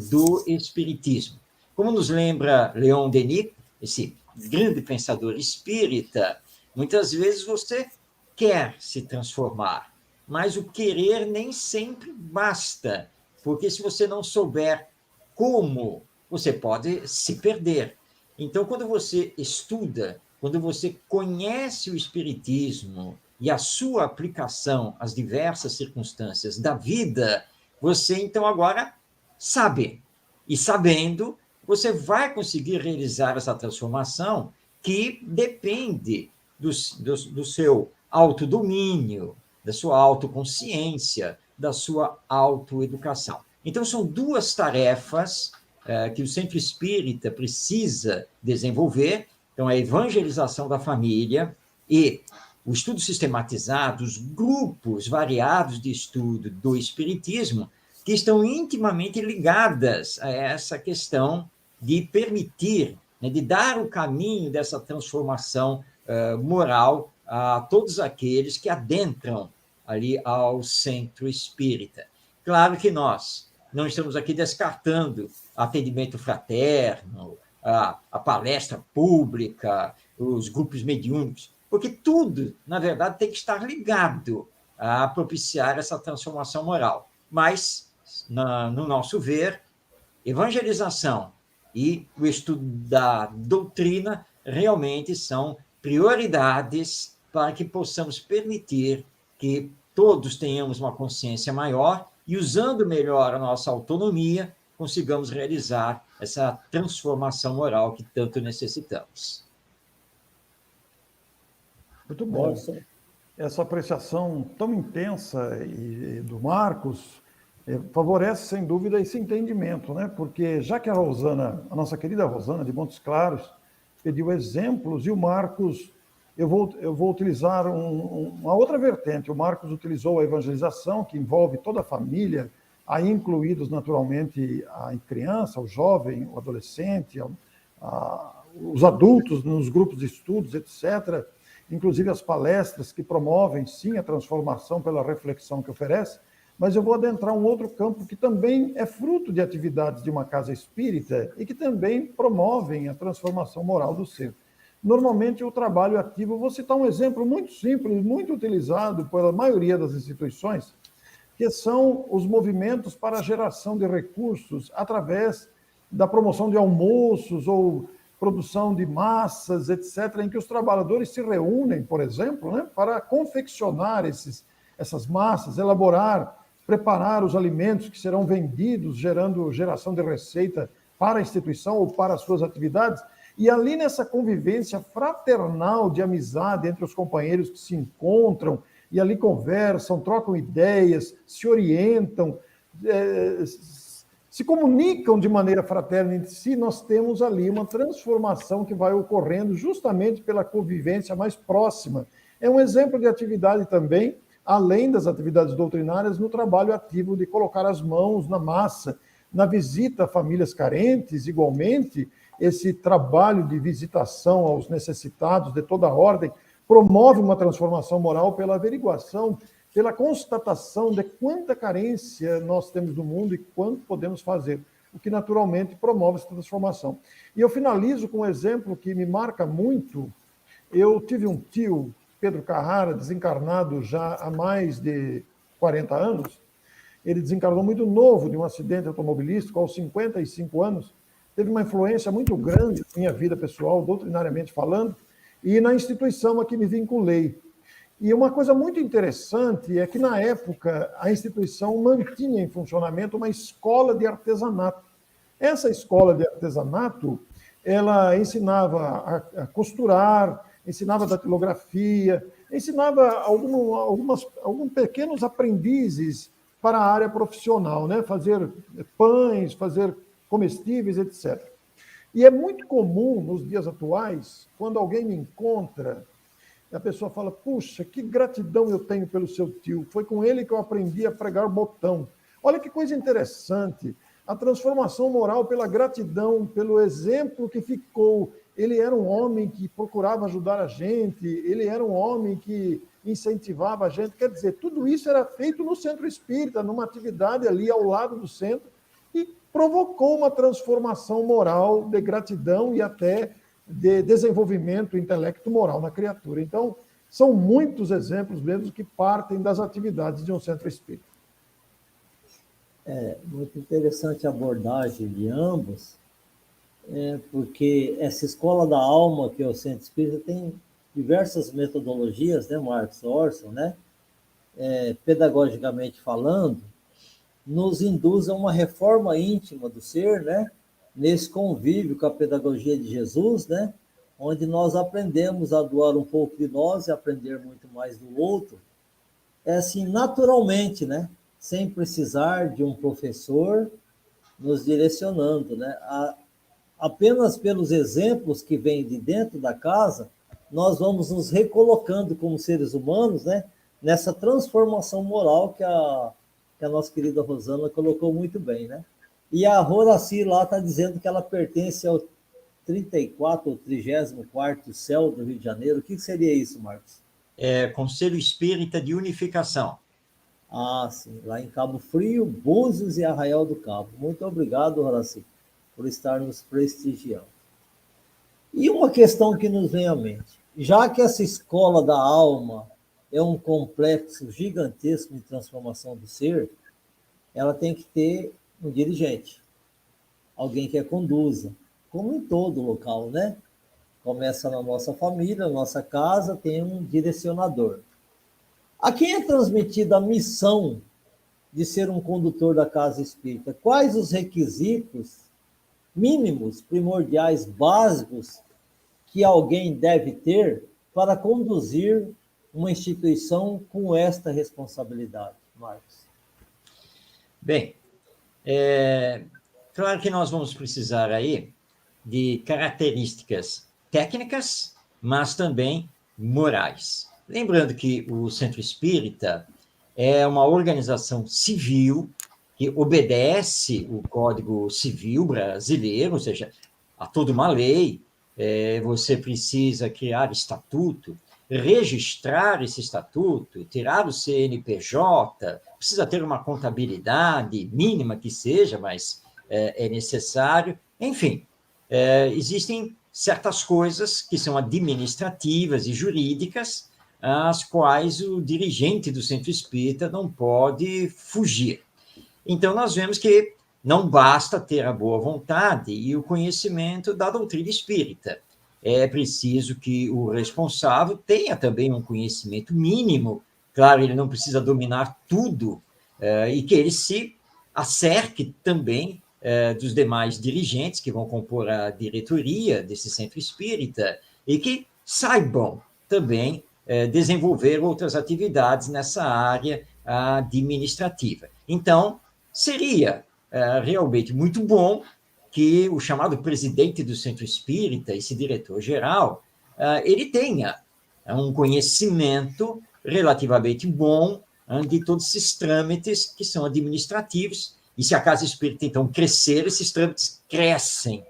do Espiritismo. Como nos lembra Leon Denis, esse grande pensador espírita, muitas vezes você quer se transformar, mas o querer nem sempre basta, porque se você não souber como, você pode se perder. Então, quando você estuda, quando você conhece o Espiritismo e a sua aplicação às diversas circunstâncias da vida, você, então, agora sabe. E sabendo, você vai conseguir realizar essa transformação que depende do seu autodomínio, da sua autoconsciência, da sua autoeducação. Então, são duas tarefas que o Centro Espírita precisa desenvolver. Então, a evangelização da família e o estudo sistematizado, os grupos variados de estudo do Espiritismo, que estão intimamente ligadas a essa questão de permitir, né, de dar o caminho dessa transformação moral a todos aqueles que adentram ali ao centro espírita. Claro que nós não estamos aqui descartando atendimento fraterno, a palestra pública, os grupos mediúnicos, porque tudo, na verdade, tem que estar ligado a propiciar essa transformação moral. Mas, no nosso ver, evangelização e o estudo da doutrina realmente são prioridades para que possamos permitir que todos tenhamos uma consciência maior e, usando melhor a nossa autonomia, consigamos realizar essa transformação moral que tanto necessitamos. Muito bom. Essa apreciação tão intensa do Marcos favorece, sem dúvida, esse entendimento, né? Porque já que a Rosana, a nossa querida Rosana de Montes Claros, pediu exemplos, e o Marcos, eu vou utilizar uma outra vertente. O Marcos utilizou a evangelização, que envolve toda a família, aí incluídos, naturalmente, a criança, o jovem, o adolescente, os adultos nos grupos de estudos, etc., inclusive as palestras que promovem, sim, a transformação pela reflexão que oferece, mas eu vou adentrar um outro campo que também é fruto de atividades de uma casa espírita e que também promovem a transformação moral do ser. Normalmente, o trabalho ativo, vou citar um exemplo muito simples, muito utilizado pela maioria das instituições, que são os movimentos para a geração de recursos através da promoção de almoços ou produção de massas, etc., em que os trabalhadores se reúnem, por exemplo, né, para confeccionar essas massas, elaborar, preparar os alimentos que serão vendidos, gerando geração de receita para a instituição ou para as suas atividades. E ali nessa convivência fraternal de amizade entre os companheiros que se encontram e ali conversam, trocam ideias, se orientam, se comunicam de maneira fraterna entre si, nós temos ali uma transformação que vai ocorrendo justamente pela convivência mais próxima. É um exemplo de atividade também, além das atividades doutrinárias, no trabalho ativo de colocar as mãos na massa, na visita a famílias carentes, igualmente, esse trabalho de visitação aos necessitados de toda a ordem promove uma transformação moral pela averiguação, pela constatação de quanta carência nós temos no mundo e quanto podemos fazer, o que naturalmente promove essa transformação. E eu finalizo com um exemplo que me marca muito. Eu tive um tio, Pedro Carrara, desencarnado já há mais de 40 anos. Ele desencarnou muito novo de um acidente automobilístico, aos 55 anos. Teve uma influência muito grande na minha vida pessoal, doutrinariamente falando, e na instituição a que me vinculei. E uma coisa muito interessante é que, na época, a instituição mantinha em funcionamento uma escola de artesanato. Essa escola de artesanato, ela ensinava a costurar, ensinava datilografia, ensinava alguns pequenos aprendizes para a área profissional, né? Fazer pães, fazer comestíveis, etc. E é muito comum, nos dias atuais, quando alguém me encontra, a pessoa fala, puxa, que gratidão eu tenho pelo seu tio, foi com ele que eu aprendi a pregar botão. Olha que coisa interessante, a transformação moral pela gratidão, pelo exemplo que ficou. Ele era um homem que procurava ajudar a gente, ele era um homem que incentivava a gente, quer dizer, tudo isso era feito no centro espírita, numa atividade ali ao lado do centro, e provocou uma transformação moral de gratidão e até de desenvolvimento intelecto-moral na criatura. Então, são muitos exemplos mesmo que partem das atividades de um centro espírita. É muito interessante a abordagem de ambos, porque essa escola da alma, que é o centro espírita, tem diversas metodologias, né, Marcos Orson, né? Pedagogicamente falando, nos induz a uma reforma íntima do ser, né? Nesse convívio com a pedagogia de Jesus, né? Onde nós aprendemos a doar um pouco de nós e aprender muito mais do outro. É assim, naturalmente, né? Sem precisar de um professor nos direcionando, né? Apenas pelos exemplos que vêm de dentro da casa, nós vamos nos recolocando como seres humanos, né? Nessa transformação moral que a nossa querida Rosana colocou muito bem, né? E a Horaci lá está dizendo que ela pertence ao 34 ou 34º céu do Rio de Janeiro. O que seria isso, Marcos? Conselho Espírita de Unificação. Ah, sim, lá em Cabo Frio, Búzios e Arraial do Cabo. Muito obrigado, Horaci, por estar nos prestigiando. E uma questão que nos vem à mente. Já que essa escola da alma é um complexo gigantesco de transformação do ser, ela tem que ter um dirigente, alguém que a conduza, como em todo local, né? Começa na nossa família, na nossa casa, tem um direcionador. A quem é transmitida a missão de ser um condutor da casa espírita? Quais os requisitos mínimos, primordiais, básicos que alguém deve ter para conduzir uma instituição com esta responsabilidade, Marcos? Bem, claro que nós vamos precisar aí de características técnicas, mas também morais. Lembrando que o Centro Espírita é uma organização civil que obedece o Código Civil brasileiro, ou seja, há toda uma lei, você precisa criar estatuto, registrar esse estatuto, tirar o CNPJ, precisa ter uma contabilidade mínima que seja, mas é necessário. Enfim, existem certas coisas que são administrativas e jurídicas, às quais o dirigente do Centro Espírita não pode fugir. Então, nós vemos que não basta ter a boa vontade e o conhecimento da doutrina espírita. É preciso que o responsável tenha também um conhecimento mínimo. Claro, ele não precisa dominar tudo, e que ele se acerque também dos demais dirigentes que vão compor a diretoria desse centro espírita e que saibam também desenvolver outras atividades nessa área administrativa. Então, seria realmente muito bom que o chamado presidente do Centro Espírita, esse diretor-geral, ele tenha um conhecimento relativamente bom de todos esses trâmites que são administrativos, e se a Casa Espírita, então, crescer, esses trâmites crescem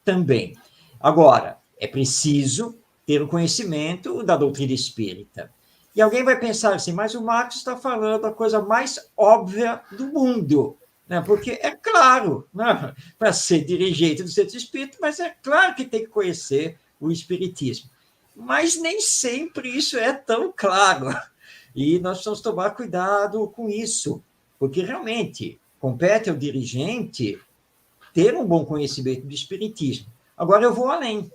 também. Agora, é preciso ter um conhecimento da doutrina espírita. E alguém vai pensar assim, mas o Marcos está falando a coisa mais óbvia do mundo, né? Porque é claro, né? Para ser dirigente do Centro Espírita, mas é claro que tem que conhecer o Espiritismo. Mas nem sempre isso é tão claro. E nós precisamos tomar cuidado com isso, porque realmente compete ao dirigente ter um bom conhecimento do Espiritismo. Agora eu vou além,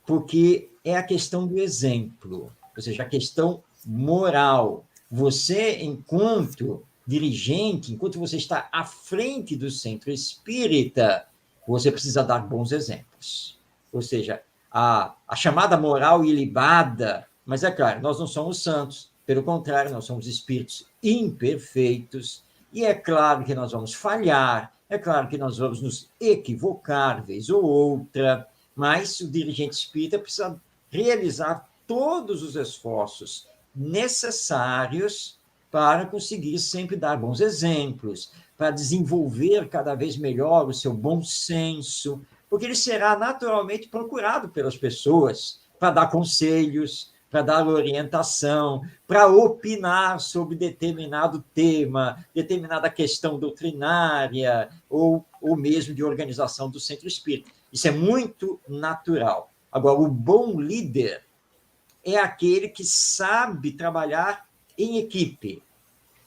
porque é a questão do exemplo, ou seja, a questão moral. Você, enquanto dirigente, enquanto você está à frente do Centro Espírita, você precisa dar bons exemplos. Ou seja, a chamada moral ilibada, mas é claro, nós não somos santos, pelo contrário, nós somos espíritos imperfeitos, e é claro que nós vamos falhar, é claro que nós vamos nos equivocar, vez ou outra, mas o dirigente espírita precisa realizar todos os esforços necessários para conseguir sempre dar bons exemplos, para desenvolver cada vez melhor o seu bom senso, porque ele será naturalmente procurado pelas pessoas para dar conselhos, para dar orientação, para opinar sobre determinado tema, determinada questão doutrinária ou mesmo de organização do centro espírita. Isso é muito natural. Agora, o bom líder é aquele que sabe trabalhar em equipe,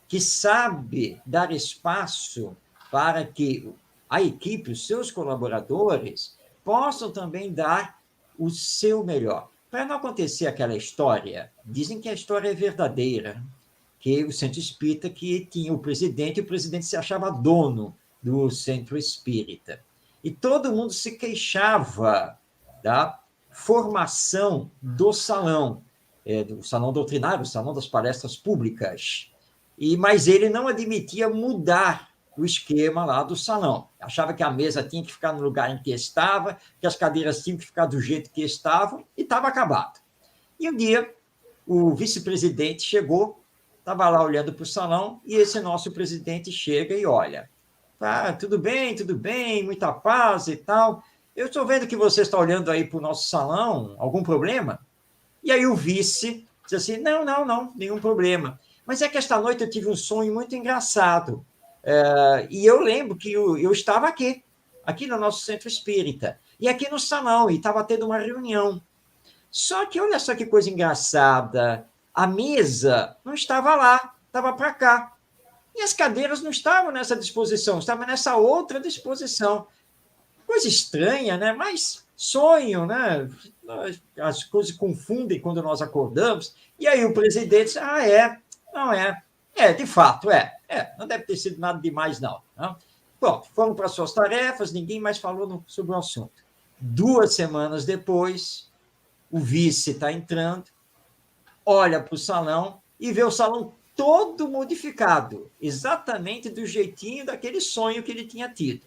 que sabe dar espaço para que a equipe, os seus colaboradores, possam também dar o seu melhor. Para não acontecer aquela história, dizem que a história é verdadeira, que o Centro Espírita que tinha o presidente, e o presidente se achava dono do Centro Espírita. E todo mundo se queixava da formação do salão doutrinário, o salão das palestras públicas. Mas ele não admitia mudar o esquema lá do salão. Achava que a mesa tinha que ficar no lugar em que estava, que as cadeiras tinham que ficar do jeito que estavam, e estava acabado. E um dia, o vice-presidente chegou, estava lá olhando para o salão, e esse nosso presidente chega e olha. Tudo bem, muita paz e tal. Eu estou vendo que você está olhando aí para o nosso salão, algum problema? E aí o vice diz assim, não, nenhum problema. Mas é que esta noite eu tive um sonho muito engraçado. E eu lembro que eu estava aqui no nosso centro espírita, e aqui no salão, e estava tendo uma reunião. Só que olha só que coisa engraçada, a mesa não estava lá, estava para cá. E as cadeiras não estavam nessa disposição, estavam nessa outra disposição. Coisa estranha, né? Mas sonho, né? As coisas confundem quando nós acordamos. E aí o presidente diz, não é. De fato, não deve ter sido nada demais, não. Bom, foram para suas tarefas, ninguém mais falou sobre o assunto. 2 semanas depois, o vice está entrando, olha para o salão e vê o salão todo modificado, exatamente do jeitinho daquele sonho que ele tinha tido.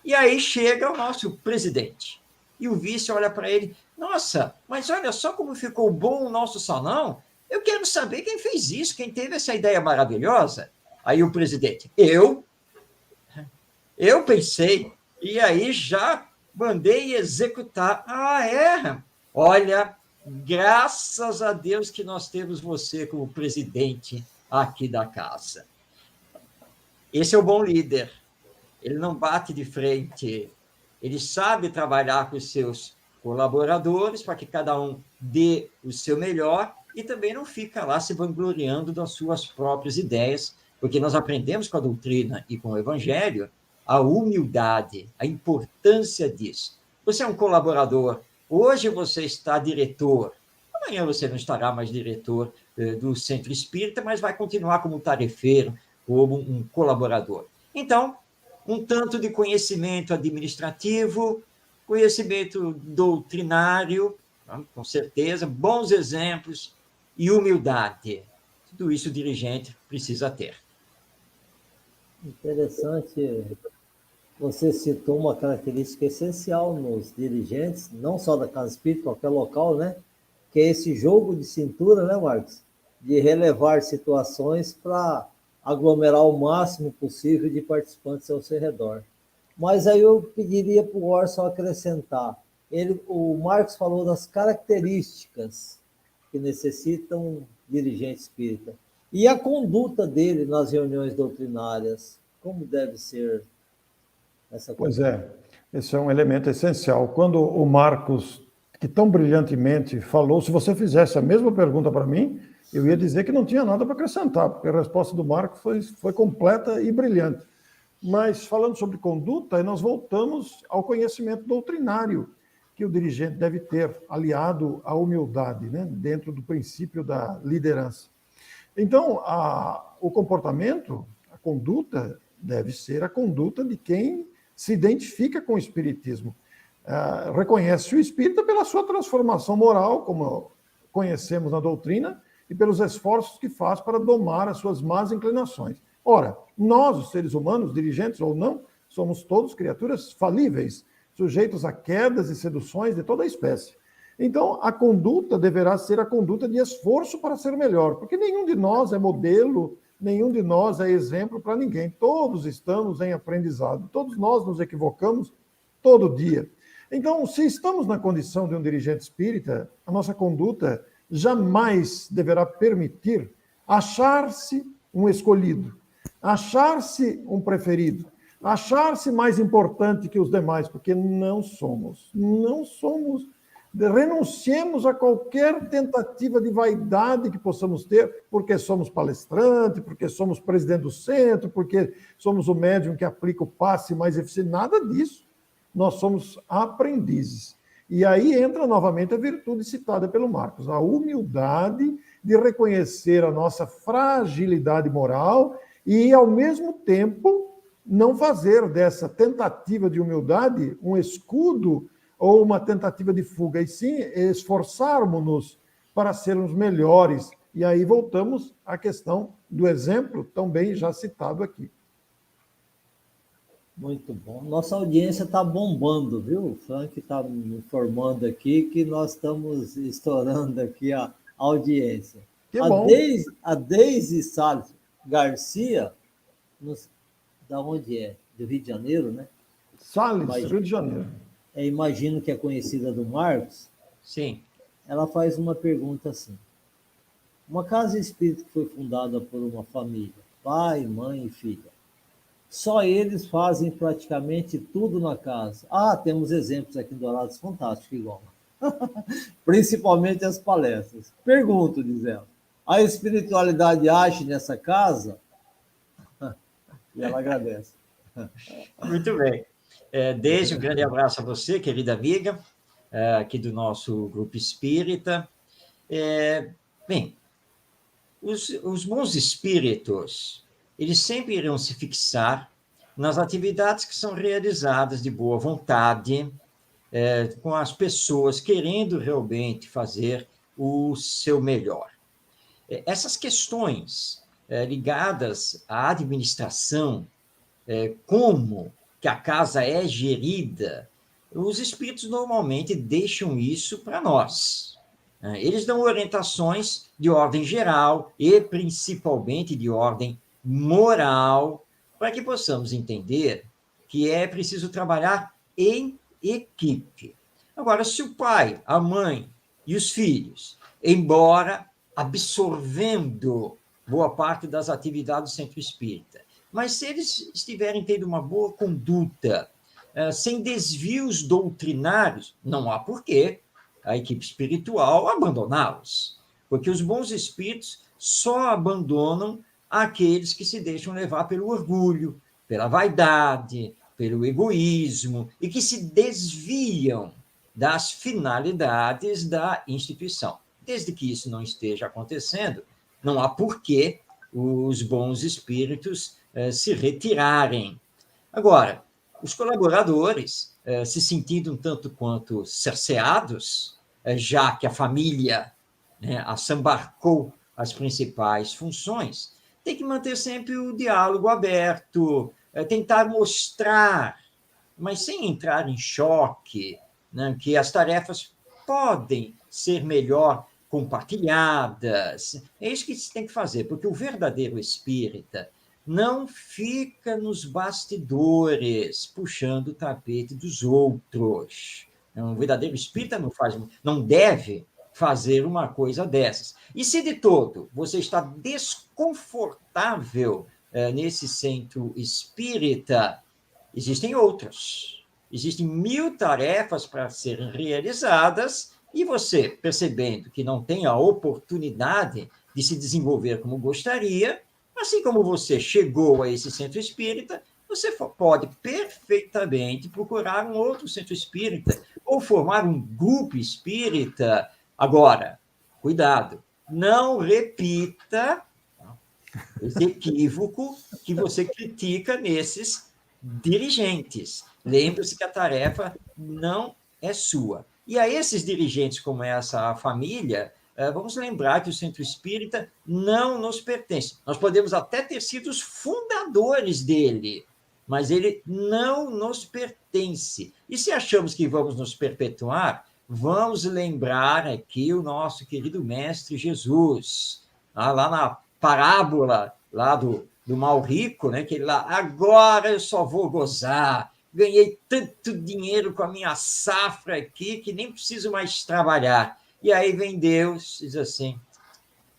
E aí chega o nosso presidente. E o vice olha para ele, nossa, mas olha só como ficou bom o nosso salão. Eu quero saber quem fez isso, quem teve essa ideia maravilhosa. Aí o presidente, eu pensei, e aí já mandei executar. Olha, graças a Deus que nós temos você como presidente aqui da casa. Esse é o bom líder. Ele não bate de frente, ele sabe trabalhar com os seus colaboradores para que cada um dê o seu melhor e também não fica lá se vangloriando das suas próprias ideias, porque nós aprendemos com a doutrina e com o evangelho a humildade, a importância disso. Você é um colaborador, hoje você está diretor, amanhã você não estará mais diretor do Centro Espírita, mas vai continuar como tarefeiro, como um colaborador. Então, um tanto de conhecimento administrativo, conhecimento doutrinário, com certeza, bons exemplos e humildade. Tudo isso o dirigente precisa ter. Interessante. Você citou uma característica essencial nos dirigentes, não só da Casa Espírita, qualquer local, né? Que é esse jogo de cintura, né, Marcos? De relevar situações para aglomerar o máximo possível de participantes ao seu redor. Mas aí eu pediria para o Orson acrescentar. O Marcos falou das características que necessitam dirigente espírita. E a conduta dele nas reuniões doutrinárias, como deve ser essa Pois conduta? é, esse é um elemento essencial. Quando o Marcos, que tão brilhantemente falou, se você fizesse a mesma pergunta para mim, eu ia dizer que não tinha nada para acrescentar, porque a resposta do Marcos foi completa e brilhante. Mas, falando sobre conduta, aí nós voltamos ao conhecimento doutrinário que o dirigente deve ter, aliado à humildade, né, dentro do princípio da liderança. Então, o comportamento, a conduta, deve ser a conduta de quem se identifica com o espiritismo. Reconhece o espírita pela sua transformação moral, como conhecemos na doutrina, e pelos esforços que faz para domar as suas más inclinações. Ora, nós, os seres humanos, dirigentes ou não, somos todos criaturas falíveis, sujeitos a quedas e seduções de toda a espécie. Então, a conduta deverá ser a conduta de esforço para ser melhor, porque nenhum de nós é modelo, nenhum de nós é exemplo para ninguém. Todos estamos em aprendizado, todos nós nos equivocamos todo dia. Então, se estamos na condição de um dirigente espírita, a nossa conduta jamais deverá permitir achar-se um escolhido, achar-se um preferido, achar-se mais importante que os demais, porque não somos. Não somos. Renunciemos a qualquer tentativa de vaidade que possamos ter, porque somos palestrante, porque somos presidente do centro, porque somos o médium que aplica o passe mais eficiente. Nada disso. Nós somos aprendizes. E aí entra novamente a virtude citada pelo Marcos, a humildade de reconhecer a nossa fragilidade moral e, ao mesmo tempo, não fazer dessa tentativa de humildade um escudo ou uma tentativa de fuga, e sim esforçarmos-nos para sermos melhores. E aí voltamos à questão do exemplo, também já citado aqui. Muito bom. Nossa audiência está bombando, viu? O Frank está me informando aqui que nós estamos estourando aqui a audiência. Que bom. A Deise Salles Garcia, da onde é? Do Rio de Janeiro, né? Salles, Rio de Janeiro. Imagino que é conhecida do Marcos. Sim. Ela faz uma pergunta assim. Uma casa espírita que foi fundada por uma família, pai, mãe e filha. Só eles fazem praticamente tudo na casa. Temos exemplos aqui em Dourados fantásticos, igual. Principalmente as palestras. Pergunto, diz ela, a espiritualidade age nessa casa? E ela agradece. Muito bem. Desde um grande abraço a você, querida amiga, aqui do nosso grupo espírita. Bem, os bons espíritos, eles sempre irão se fixar nas atividades que são realizadas de boa vontade, com as pessoas querendo realmente fazer o seu melhor. Essas questões ligadas à administração, como que a casa é gerida, os espíritos normalmente deixam isso para nós. Eles dão orientações de ordem geral e principalmente de ordem moral, para que possamos entender que é preciso trabalhar em equipe. Agora, se o pai, a mãe e os filhos, embora absorvendo boa parte das atividades do centro espírita, mas se eles estiverem tendo uma boa conduta, sem desvios doutrinários, não há porquê a equipe espiritual abandoná-los, porque os bons espíritos só abandonam aqueles que se deixam levar pelo orgulho, pela vaidade, pelo egoísmo, e que se desviam das finalidades da instituição. Desde que isso não esteja acontecendo, não há porquê os bons espíritos se retirarem. Agora, os colaboradores, se sentindo um tanto quanto cerceados, já que a família assambarcou as principais funções, tem que manter sempre o diálogo aberto, tentar mostrar, mas sem entrar em choque, né, que as tarefas podem ser melhor compartilhadas. É isso que se tem que fazer, porque o verdadeiro espírita não fica nos bastidores puxando o tapete dos outros. Um verdadeiro espírita não deve fazer uma coisa dessas. E se de todo você está desconfortável nesse centro espírita, existem outros. Existem 1000 tarefas para serem realizadas e você, percebendo que não tem a oportunidade de se desenvolver como gostaria, assim como você chegou a esse centro espírita, você pode perfeitamente procurar um outro centro espírita ou formar um grupo espírita. Agora, cuidado, não repita esse equívoco que você critica nesses dirigentes. Lembre-se que a tarefa não é sua. E a esses dirigentes, como essa família, vamos lembrar que o Centro Espírita não nos pertence. Nós podemos até ter sido os fundadores dele, mas ele não nos pertence. E se achamos que vamos nos perpetuar, vamos lembrar aqui o nosso querido Mestre Jesus, lá na parábola lá do mal rico, né? Que ele lá, agora eu só vou gozar, ganhei tanto dinheiro com a minha safra aqui que nem preciso mais trabalhar. E aí vem Deus e diz assim,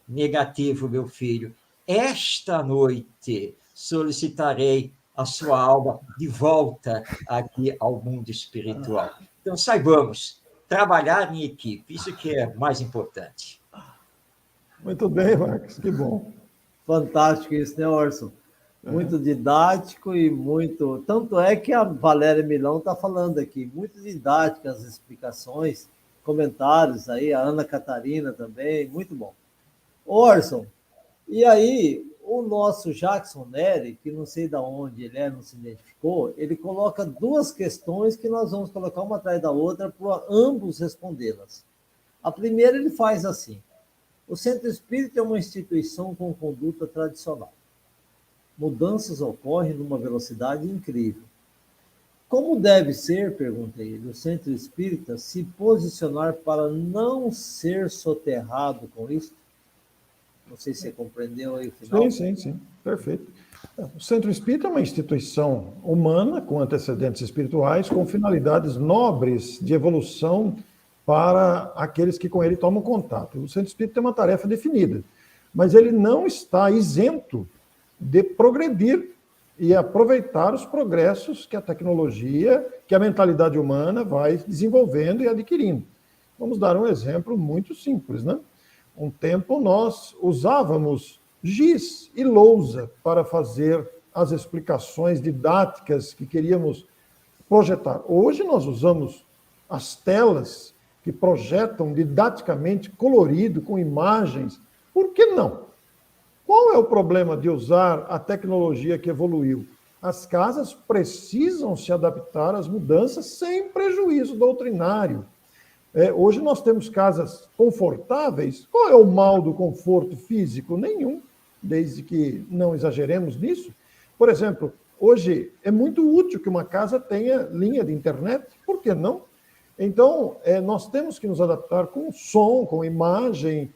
negativo, meu filho, esta noite solicitarei a sua alma de volta aqui ao mundo espiritual. Então, saibamos trabalhar em equipe, isso que é mais importante. Muito bem, Marcos, que bom. Fantástico isso, né, Orson? Muito didático e muito... Tanto é que a Valéria Milão está falando aqui, muito didáticas as explicações, comentários aí, a Ana Catarina também, muito bom. Orson, e aí o nosso Jackson Neri, que não sei de onde ele é, não se identificou, ele coloca 2 questões que nós vamos colocar uma atrás da outra para ambos respondê-las. A primeira ele faz assim, o Centro Espírita é uma instituição com conduta tradicional. Mudanças ocorrem numa velocidade incrível. Como deve ser, pergunta ele, o Centro Espírita se posicionar para não ser soterrado com isso? Não sei se você compreendeu aí o final. Sim, perfeito. O Centro Espírita é uma instituição humana com antecedentes espirituais, com finalidades nobres de evolução para aqueles que com ele tomam contato. O Centro Espírita tem uma tarefa definida, mas ele não está isento de progredir e aproveitar os progressos que a tecnologia, que a mentalidade humana vai desenvolvendo e adquirindo. Vamos dar um exemplo muito simples, né? Um tempo nós usávamos giz e lousa para fazer as explicações didáticas que queríamos projetar. Hoje nós usamos as telas que projetam didaticamente colorido, com imagens. Por que não? Qual é o problema de usar a tecnologia que evoluiu? As casas precisam se adaptar às mudanças sem prejuízo doutrinário. Hoje nós temos casas confortáveis. Qual é o mal do conforto físico? Nenhum, desde que não exageremos nisso. Por exemplo, hoje é muito útil que uma casa tenha linha de internet. Por que não? Então, nós temos que nos adaptar com som, com imagem,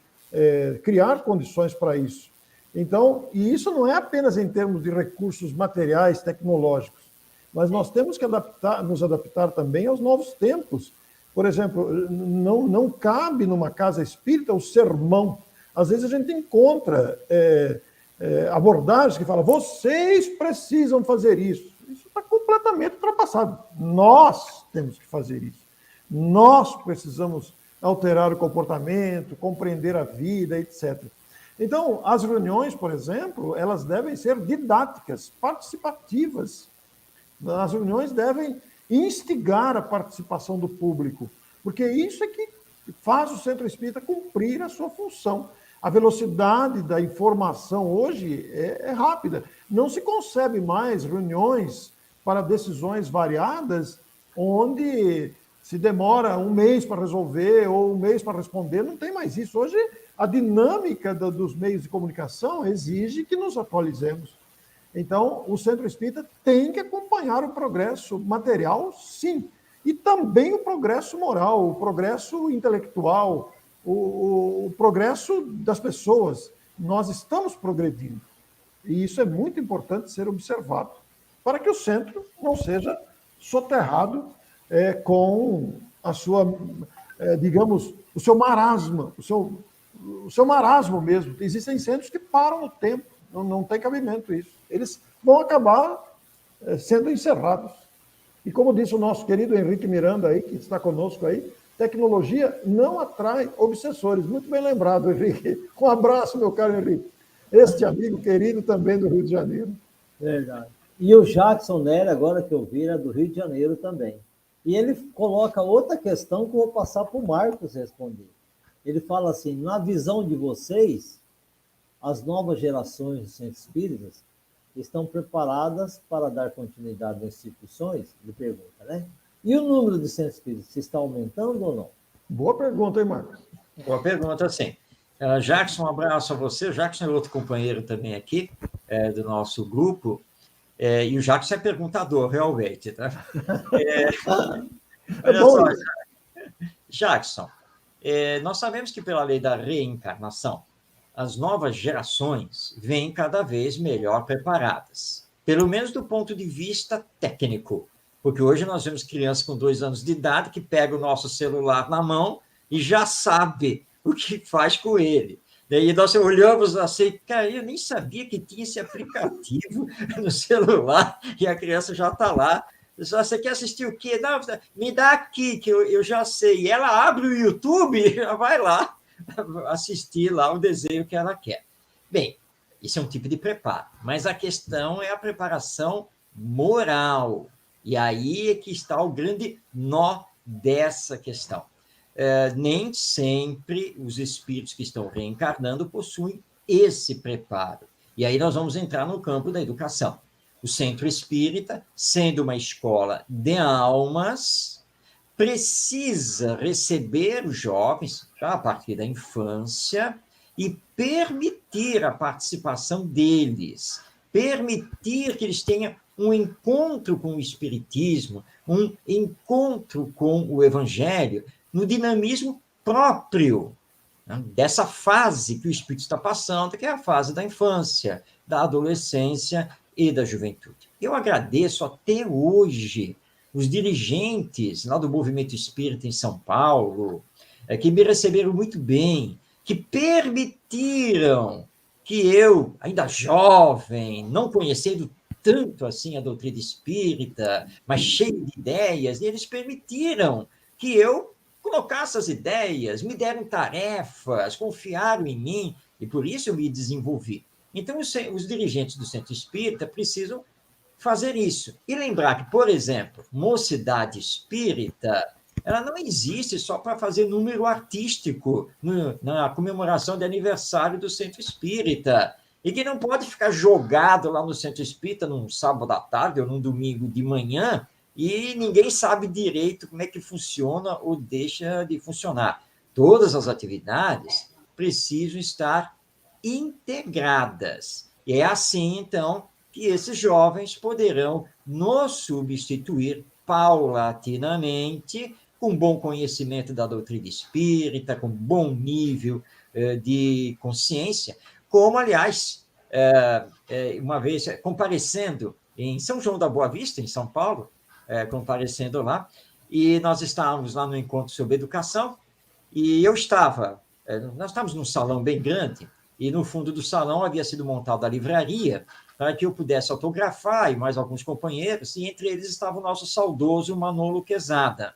criar condições para isso. Então, e isso não é apenas em termos de recursos materiais, tecnológicos, mas nós temos que nos adaptar também aos novos tempos. Por exemplo, não cabe numa casa espírita o sermão. Às vezes a gente encontra abordagens que falam, vocês precisam fazer isso. Isso está completamente ultrapassado. Nós temos que fazer isso. Nós precisamos alterar o comportamento, compreender a vida, etc. Então, as reuniões, por exemplo, elas devem ser didáticas, participativas. As reuniões devem instigar a participação do público, porque isso é que faz o Centro Espírita cumprir a sua função. A velocidade da informação hoje é rápida. Não se concebe mais reuniões para decisões variadas, onde Se demora um mês para resolver ou um mês para responder, não tem mais isso. Hoje, a dinâmica dos meios de comunicação exige que nos atualizemos. Então, o Centro Espírita tem que acompanhar o progresso material, sim, e também o progresso moral, o progresso intelectual, o progresso das pessoas. Nós estamos progredindo. E isso é muito importante ser observado, para que o centro não seja soterrado com a sua, digamos, o seu marasmo, o seu marasmo mesmo. Existem centros que param no tempo, não tem cabimento isso. Eles vão acabar sendo encerrados. E como disse o nosso querido Henrique Miranda, aí, que está conosco aí, tecnologia não atrai obsessores. Muito bem lembrado, Henrique. Um abraço, meu caro Henrique. Este amigo querido também do Rio de Janeiro. Verdade. E o Jackson Nery, agora que eu vi, é do Rio de Janeiro também. E ele coloca outra questão que eu vou passar para o Marcos responder. Ele fala assim, na visão de vocês, as novas gerações de centros espíritas estão preparadas para dar continuidade às instituições? Ele pergunta, né? E o número de centros espíritas está aumentando ou não? Boa pergunta, hein, Marcos? Boa pergunta, sim. Jackson, um abraço a você. O Jackson é outro companheiro também aqui, do nosso grupo. E o Jackson é perguntador, realmente. Tá? Olha só, Jackson, nós sabemos que pela lei da reencarnação, as novas gerações vêm cada vez melhor preparadas, pelo menos do ponto de vista técnico, porque hoje nós vemos crianças com 2 anos de idade que pegam o nosso celular na mão e já sabe o que faz com ele. Daí nós olhamos assim, cara, eu nem sabia que tinha esse aplicativo no celular e a criança já está lá. Você quer assistir o quê? Não, me dá aqui, que eu já sei. E ela abre o YouTube e já vai lá assistir lá o desenho que ela quer. Bem, isso é um tipo de preparo, mas a questão é a preparação moral. E aí é que está o grande nó dessa questão. Nem sempre os espíritos que estão reencarnando possuem esse preparo. E aí nós vamos entrar no campo da educação. O Centro Espírita, sendo uma escola de almas, precisa receber os jovens, já a partir da infância, e permitir a participação deles, permitir que eles tenham um encontro com o Espiritismo, um encontro com o Evangelho, no dinamismo próprio, né, dessa fase que o espírito está passando, que é a fase da infância, da adolescência e da juventude. Eu agradeço até hoje os dirigentes lá do Movimento Espírita em São Paulo, que me receberam muito bem, que permitiram que eu, ainda jovem, não conhecendo tanto assim a doutrina espírita, mas cheio de ideias, e eles permitiram que eu colocasse as ideias, me deram tarefas, confiaram em mim, e por isso eu me desenvolvi. Então, os dirigentes do Centro Espírita precisam fazer isso. E lembrar que, por exemplo, Mocidade Espírita, ela não existe só para fazer número artístico na comemoração de aniversário do Centro Espírita, e que não pode ficar jogado lá no Centro Espírita num sábado à tarde ou num domingo de manhã, e ninguém sabe direito como é que funciona ou deixa de funcionar. Todas as atividades precisam estar integradas. E é assim, então, que esses jovens poderão nos substituir paulatinamente, com bom conhecimento da doutrina espírita, com bom nível de consciência, como, aliás, uma vez comparecendo em São João da Boa Vista, em São Paulo, comparecendo lá, e nós estávamos lá no encontro sobre educação, e nós estávamos num salão bem grande, e no fundo do salão havia sido montada a livraria para que eu pudesse autografar, e mais alguns companheiros, e entre eles estava o nosso saudoso Manolo Quezada.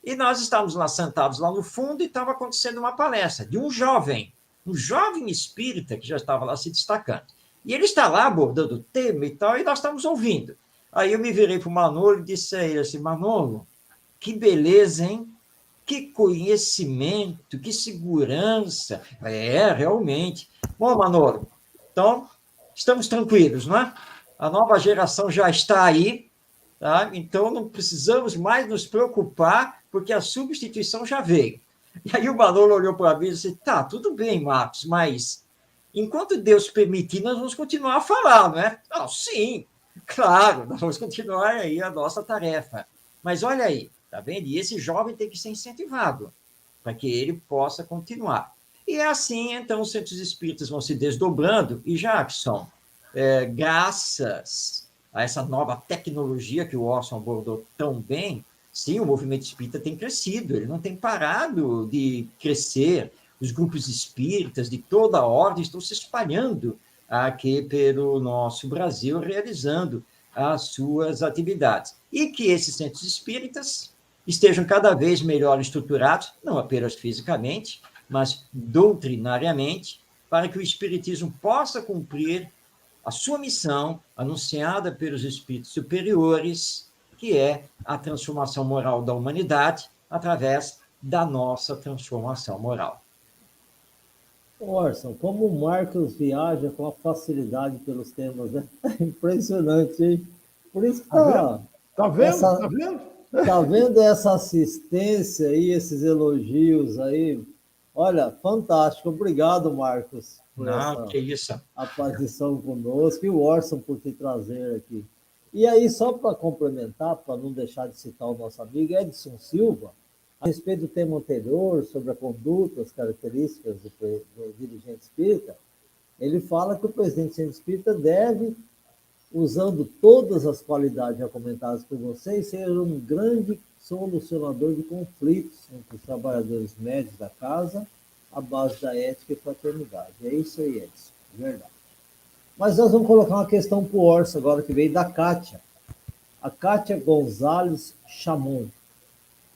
E nós estávamos lá sentados lá no fundo, e estava acontecendo uma palestra de um jovem espírita que já estava lá se destacando. E ele está lá abordando o tema e tal, e nós estávamos ouvindo. Aí eu me virei para o Manolo e disse a ele assim, Manolo, que beleza, hein? Que conhecimento, que segurança. Realmente. Bom, Manolo, então, estamos tranquilos, não é? A nova geração já está aí, Tá? Então, não precisamos mais nos preocupar, porque a substituição já veio. E aí o Manolo olhou para mim e disse, tá, tudo bem, Marcos, mas enquanto Deus permitir, nós vamos continuar a falar, não é? Não, sim, claro, nós vamos continuar aí a nossa tarefa. Mas olha aí, tá vendo? E esse jovem tem que ser incentivado para que ele possa continuar. E é assim, então, os centros espíritas vão se desdobrando, e Jackson, graças a essa nova tecnologia que o Orson abordou tão bem, sim, o movimento espírita tem crescido, ele não tem parado de crescer. Os grupos espíritas de toda a ordem estão se espalhando aqui pelo nosso Brasil, realizando as suas atividades. E que esses centros espíritas estejam cada vez melhor estruturados, não apenas fisicamente, mas doutrinariamente, para que o espiritismo possa cumprir a sua missão, anunciada pelos espíritos superiores, que é a transformação moral da humanidade através da nossa transformação moral. Orson, como o Marcos viaja com a facilidade pelos temas, né? Impressionante, hein? Por isso que Tá vendo? Tá vendo? Tá vendo? tá vendo essa assistência aí, esses elogios aí? Olha, fantástico. Obrigado, Marcos, por Não, essa que isso. aparição conosco e o Orson por te trazer aqui. E aí, só para complementar, para não deixar de citar o nosso amigo Edson Silva, a respeito do tema anterior, sobre a conduta, as características do dirigente espírita, ele fala que o presidente do centro espírita deve, usando todas as qualidades já comentadas por vocês, ser um grande solucionador de conflitos entre os trabalhadores médios da casa, à base da ética e fraternidade. É isso aí, Edson, verdade. Mas nós vamos colocar uma questão para o Orson agora, que veio da Kátia. A Kátia Gonzalez Chamon.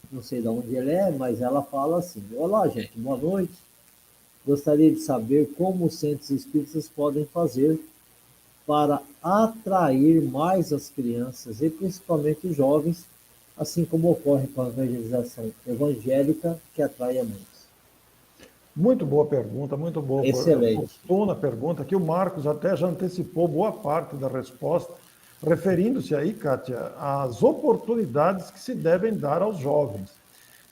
Não sei de onde ela é, mas ela fala assim: olá, gente, boa noite. Gostaria de saber como os centros espíritas podem fazer para atrair mais as crianças e principalmente os jovens, assim como ocorre com a evangelização evangélica, que atrai a muitos. Muito boa pergunta, muito boa. Excelente. Oportuna pergunta, que o Marcos até já antecipou boa parte da resposta, referindo-se aí, Kátia, às oportunidades que se devem dar aos jovens.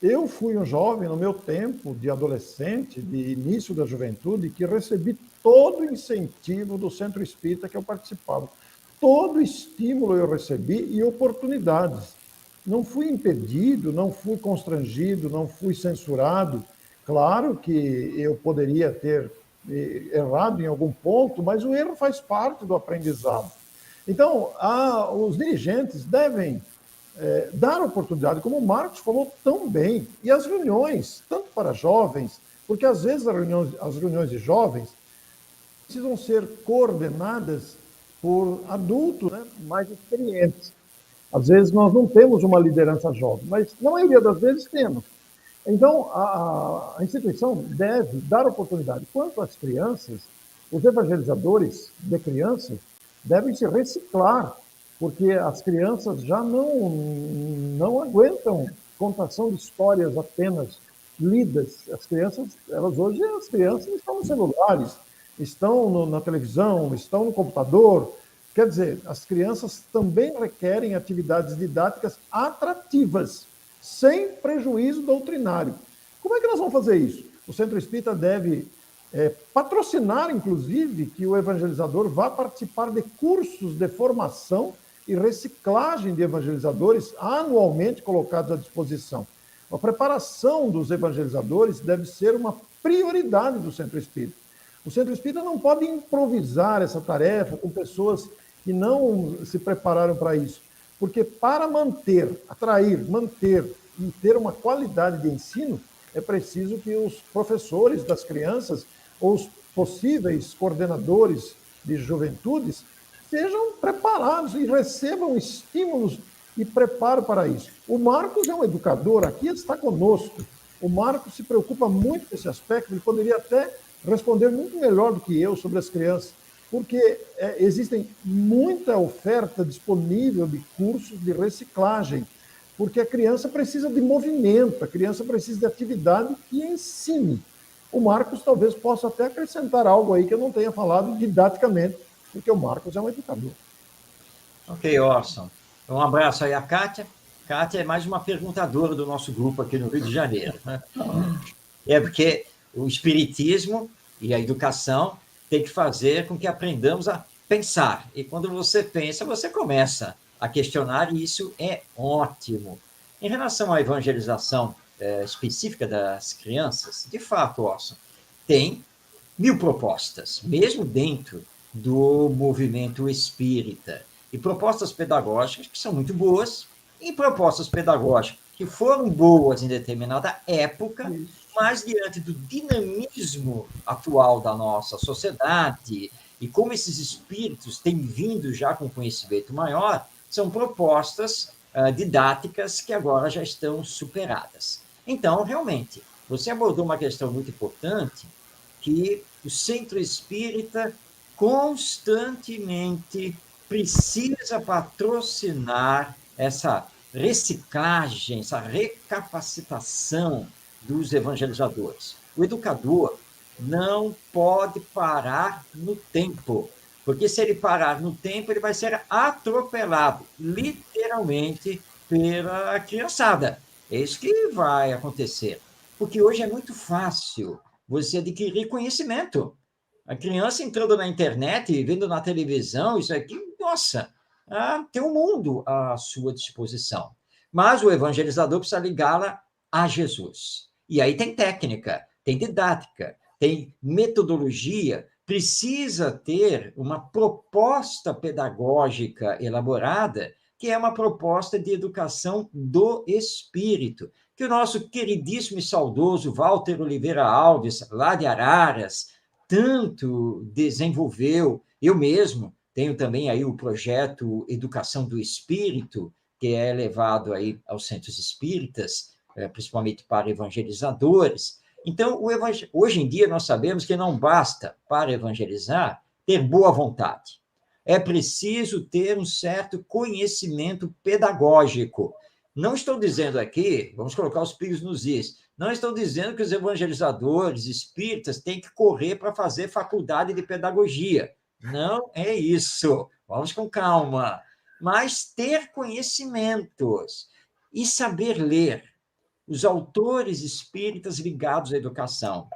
Eu fui um jovem no meu tempo de adolescente, de início da juventude, que recebi todo o incentivo do centro espírita que eu participava. Todo estímulo eu recebi e oportunidades. Não fui impedido, não fui constrangido, não fui censurado. Claro que eu poderia ter errado em algum ponto, mas o erro faz parte do aprendizado. Então, os dirigentes devem dar oportunidade, como o Marcos falou tão bem, e as reuniões, tanto para jovens, porque às vezes as reuniões de jovens precisam ser coordenadas por adultos, né, mais experientes. Às vezes nós não temos uma liderança jovem, mas na maioria das vezes temos. Então, a instituição deve dar oportunidade. Quanto às crianças, os evangelizadores de crianças devem se reciclar, porque as crianças já não aguentam contação de histórias apenas lidas. As crianças estão nos celulares, estão na televisão, estão no computador. Quer dizer, as crianças também requerem atividades didáticas atrativas, sem prejuízo doutrinário. Como é que nós vamos fazer isso? O Centro Espírita deve patrocinar, inclusive, que o evangelizador vá participar de cursos de formação e reciclagem de evangelizadores anualmente colocados à disposição. A preparação dos evangelizadores deve ser uma prioridade do Centro Espírita. O Centro Espírita não pode improvisar essa tarefa com pessoas que não se prepararam para isso. Porque para atrair e ter uma qualidade de ensino, é preciso que os professores das crianças ou os possíveis coordenadores de juventudes sejam preparados e recebam estímulos e preparo para isso. O Marcos é um educador, aqui está conosco. O Marcos se preocupa muito com esse aspecto, ele poderia até responder muito melhor do que eu sobre as crianças, porque existem muita oferta disponível de cursos de reciclagem, porque a criança precisa de movimento, a criança precisa de atividade que ensine. O Marcos talvez possa até acrescentar algo aí que eu não tenha falado didaticamente, porque o Marcos é um educador. Ok, Orson. Um abraço aí a Kátia. Kátia é mais uma perguntadora do nosso grupo aqui no Rio de Janeiro, né? É porque o espiritismo e a educação tem que fazer com que aprendamos a pensar. E quando você pensa, você começa a questionar, e isso é ótimo. Em relação à evangelização específica das crianças, de fato, Orson, tem 1000 propostas, mesmo dentro do movimento espírita. E propostas pedagógicas que são muito boas, e propostas pedagógicas que foram boas em determinada época, mas diante do dinamismo atual da nossa sociedade e como esses espíritos têm vindo já com conhecimento maior, são propostas didáticas que agora já estão superadas. Então, realmente, você abordou uma questão muito importante, que o centro espírita constantemente precisa patrocinar essa reciclagem, essa recapacitação dos evangelizadores. O educador não pode parar no tempo, porque se ele parar no tempo, ele vai ser atropelado, literalmente, pela criançada. É isso que vai acontecer. Porque hoje é muito fácil você adquirir conhecimento. A criança entrando na internet, vendo na televisão, isso aqui, nossa, tem um mundo à sua disposição. Mas o evangelizador precisa ligá-la a Jesus. E aí tem técnica, tem didática, tem metodologia, precisa ter uma proposta pedagógica elaborada, que é uma proposta de educação do espírito, que o nosso queridíssimo e saudoso Walter Oliveira Alves, lá de Araras, tanto desenvolveu. Eu mesmo tenho também aí o projeto Educação do Espírito, que é levado aí aos centros espíritas, principalmente para evangelizadores. Então, hoje em dia, nós sabemos que não basta, para evangelizar, ter boa vontade. É preciso ter um certo conhecimento pedagógico. Não estou dizendo aqui, vamos colocar os pingos nos is, não estou dizendo que os evangelizadores espíritas têm que correr para fazer faculdade de pedagogia. Não é isso. Vamos com calma. Mas ter conhecimentos e saber ler os autores espíritas ligados à educação.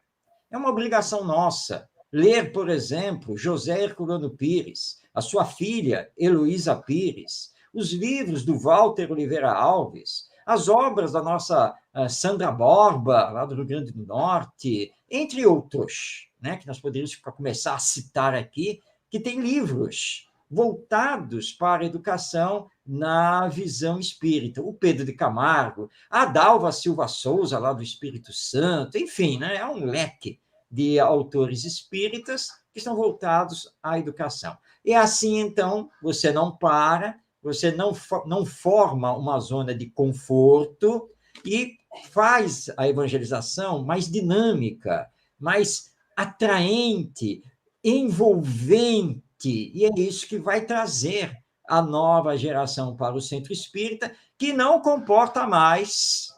É uma obrigação nossa. Ler, por exemplo, José Herculano Pires, a sua filha, Heloísa Pires, os livros do Walter Oliveira Alves, as obras da nossa Sandra Borba, lá do Rio Grande do Norte, entre outros, né, que nós poderíamos começar a citar aqui, que tem livros voltados para a educação na visão espírita. O Pedro de Camargo, a Dalva Silva Souza, lá do Espírito Santo, enfim, né, é um leque de autores espíritas que estão voltados à educação. E assim, então, você não para, você não forma uma zona de conforto e faz a evangelização mais dinâmica, mais atraente, envolvente, e é isso que vai trazer a nova geração para o centro espírita, que não comporta mais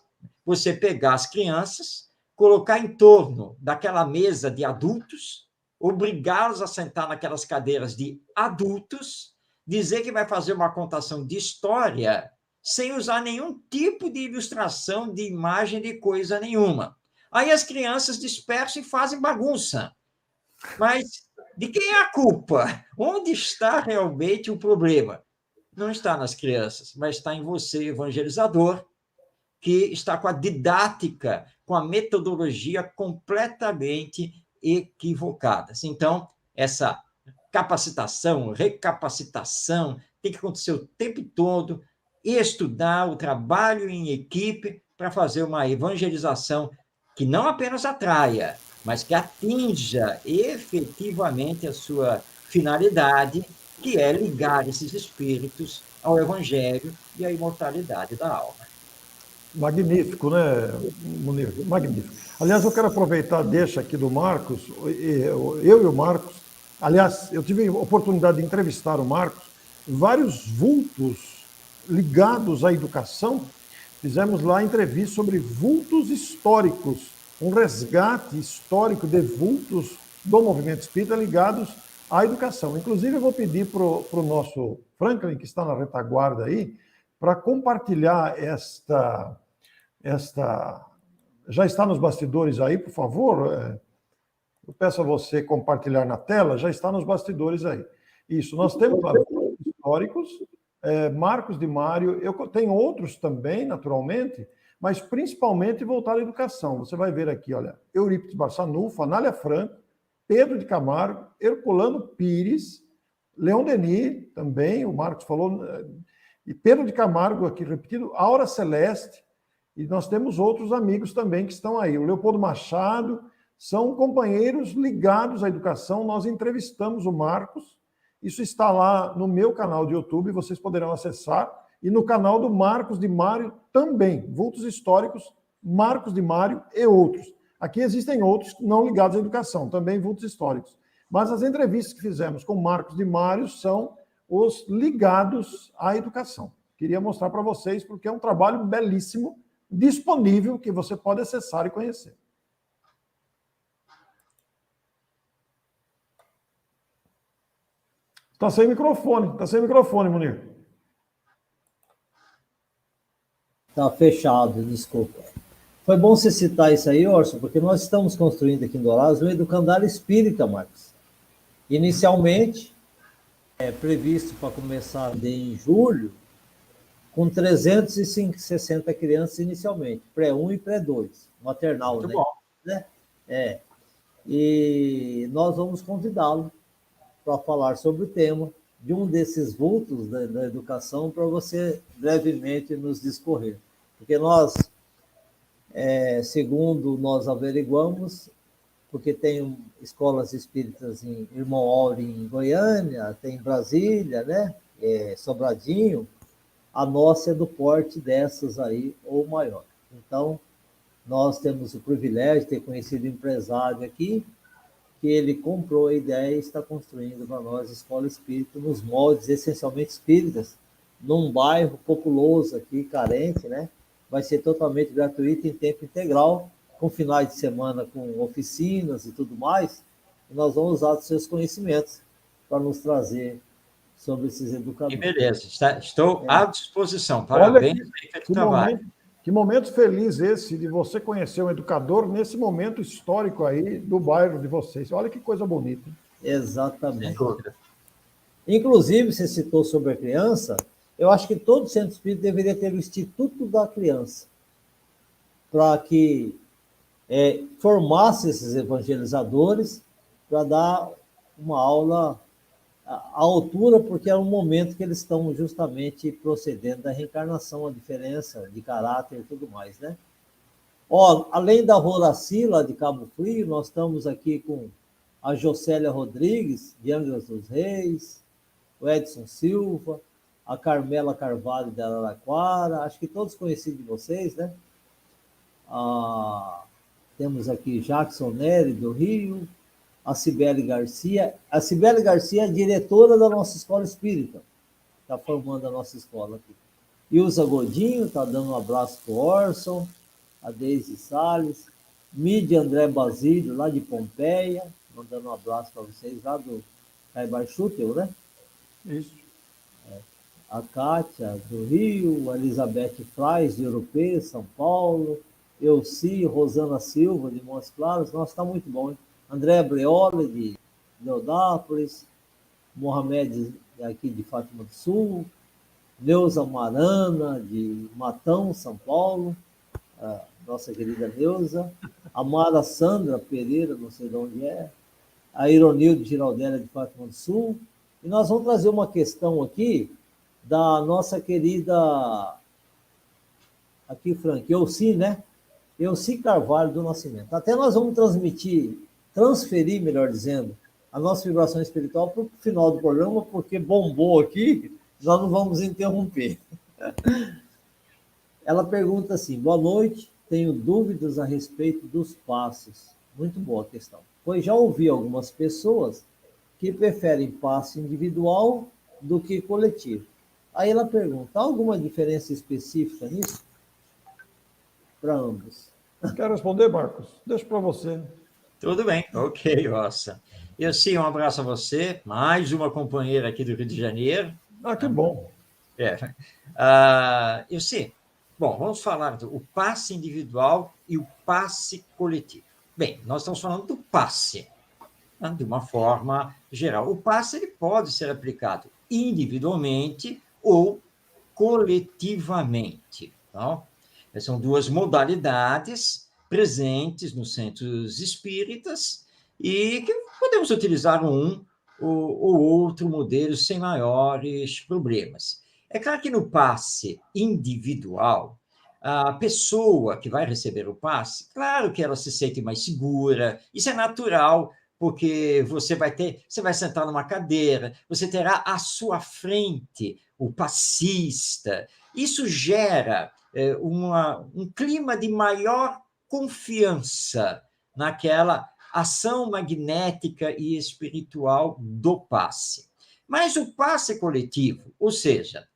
você pegar as crianças, colocar em torno daquela mesa de adultos, obrigá-los a sentar naquelas cadeiras de adultos, dizer que vai fazer uma contação de história sem usar nenhum tipo de ilustração, de imagem, de coisa nenhuma. Aí as crianças dispersam e fazem bagunça. Mas de quem é a culpa? Onde está realmente o problema? Não está nas crianças, mas está em você, evangelizador, que está com a didática, com a metodologia completamente equivocadas. Então, essa capacitação, recapacitação, tem que acontecer o tempo todo, estudar o trabalho em equipe para fazer uma evangelização que não apenas atraia, mas que atinja efetivamente a sua finalidade, que é ligar esses espíritos ao Evangelho e à imortalidade da alma. Magnífico, né, Munir? Magnífico. Aliás, eu quero aproveitar a deixa aqui do Marcos, eu e o Marcos. Aliás, eu tive a oportunidade de entrevistar o Marcos, vários vultos ligados à educação. Fizemos lá entrevista sobre vultos históricos, um resgate histórico de vultos do movimento espírita ligados à educação. Inclusive, eu vou pedir para o nosso Franklin, que está na retaguarda aí, para compartilhar esta. Já está nos bastidores aí, por favor? Eu peço a você compartilhar na tela, já está nos bastidores aí. Isso, nós temos históricos, Marcos de Mário, eu tenho outros também, naturalmente, mas principalmente voltado à educação. Você vai ver aqui, olha, Eurípides Barçanufo, Anália Franco, Pedro de Camargo, Herculano Pires, Leon Denis também, o Marcos falou, e Pedro de Camargo, aqui repetido, Aura Celeste, e nós temos outros amigos também que estão aí. O Leopoldo Machado, são companheiros ligados à educação. Nós entrevistamos o Marcos, isso está lá no meu canal de YouTube, vocês poderão acessar, e no canal do Marcos de Mário também, vultos históricos, Marcos de Mário e outros. Aqui existem outros não ligados à educação, também vultos históricos. Mas as entrevistas que fizemos com Marcos de Mário são os ligados à educação. Queria mostrar para vocês, porque é um trabalho belíssimo, disponível, que você pode acessar e conhecer. Está sem microfone, Munir. Está fechado, desculpa. Foi bom você citar isso aí, Orson, porque nós estamos construindo aqui em Dourados um educandário espírita, Marcos. Inicialmente, é previsto para começar em julho, com 360 crianças inicialmente, pré-1 e pré-2, maternal, Muito né? E nós vamos convidá-lo para falar sobre o tema de um desses vultos da educação, para você brevemente nos discorrer. Porque nós, segundo nós averiguamos, porque tem escolas espíritas em Irmão Aure, em Goiânia, tem em Brasília, né? Sobradinho, a nossa é do porte dessas aí, ou maior. Então, nós temos o privilégio de ter conhecido um empresário aqui, que ele comprou a ideia e está construindo para nós escola espírita, nos moldes essencialmente espíritas, num bairro populoso aqui, carente, né? Vai ser totalmente gratuito em tempo integral, com finais de semana com oficinas e tudo mais, e nós vamos usar os seus conhecimentos para nos trazer sobre esses educadores. Que beleza, estou à disposição. Parabéns pelo trabalho. Que momento feliz esse de você conhecer um educador nesse momento histórico aí do bairro de vocês. Olha que coisa bonita. Exatamente. Inclusive, você citou sobre a criança, eu acho que todo centro espírita deveria ter o Instituto da Criança, para que formasse esses evangelizadores para dar uma aula à altura, porque é um momento que eles estão justamente procedendo da reencarnação, a diferença de caráter e tudo mais, né? Além da Roraci, lá de Cabo Frio, nós estamos aqui com a Jocélia Rodrigues, de Angra dos Reis, o Edson Silva, a Carmela Carvalho, de Araraquara, acho que todos conhecidos de vocês, né? Temos aqui Jackson Nery, do Rio, a Cibele Garcia. A Cibele Garcia é diretora da nossa escola espírita, está formando a nossa escola aqui. Ilza Godinho está dando um abraço para o Orson, a Deise Salles, Mídia André Basílio, lá de Pompeia, mandando um abraço para vocês, lá do Caibar-Schutel, né? Isso. A Kátia, do Rio, a Elizabeth Frais, de Europeia, São Paulo, Elci, Rosana Silva, de Montes Claros. Nossa, está muito bom, hein? André Breoli, de Leodápolis, Mohamed, aqui de Fátima do Sul, Neuza Marana, de Matão, São Paulo, a nossa querida Neuza, a Mara Sandra Pereira, não sei de onde é, a Ironilde Giraldélia, de Fátima do Sul, e nós vamos trazer uma questão aqui da nossa querida, aqui, Frank, Elci, né? Elci Carvalho do Nascimento. Até nós vamos transferir, melhor dizendo, a nossa vibração espiritual para o final do programa, porque bombou aqui, nós não vamos interromper. Ela pergunta assim: boa noite, tenho dúvidas a respeito dos passos. Muito boa questão. Pois já ouvi algumas pessoas que preferem passe individual do que coletivo. Aí ela pergunta: há alguma diferença específica nisso? Para ambos. Quer responder, Marcos? Deixa para você. Tudo bem, ok, Roça. Eu sim, um abraço a você, mais uma companheira aqui do Rio de Janeiro. Ah, que bom. Eu sim. Bom, vamos falar do passe individual e o passe coletivo. Bem, nós estamos falando do passe, né, de uma forma geral. O passe ele pode ser aplicado individualmente ou coletivamente. Então, são duas modalidades presentes nos centros espíritas e que podemos utilizar um ou outro modelo sem maiores problemas. É claro que no passe individual, a pessoa que vai receber o passe, claro que ela se sente mais segura, isso é natural, porque você vai sentar numa cadeira, você terá à sua frente o passista. Isso gera um clima de maior confiança naquela ação magnética e espiritual do passe. Mas o passe coletivo, ou seja,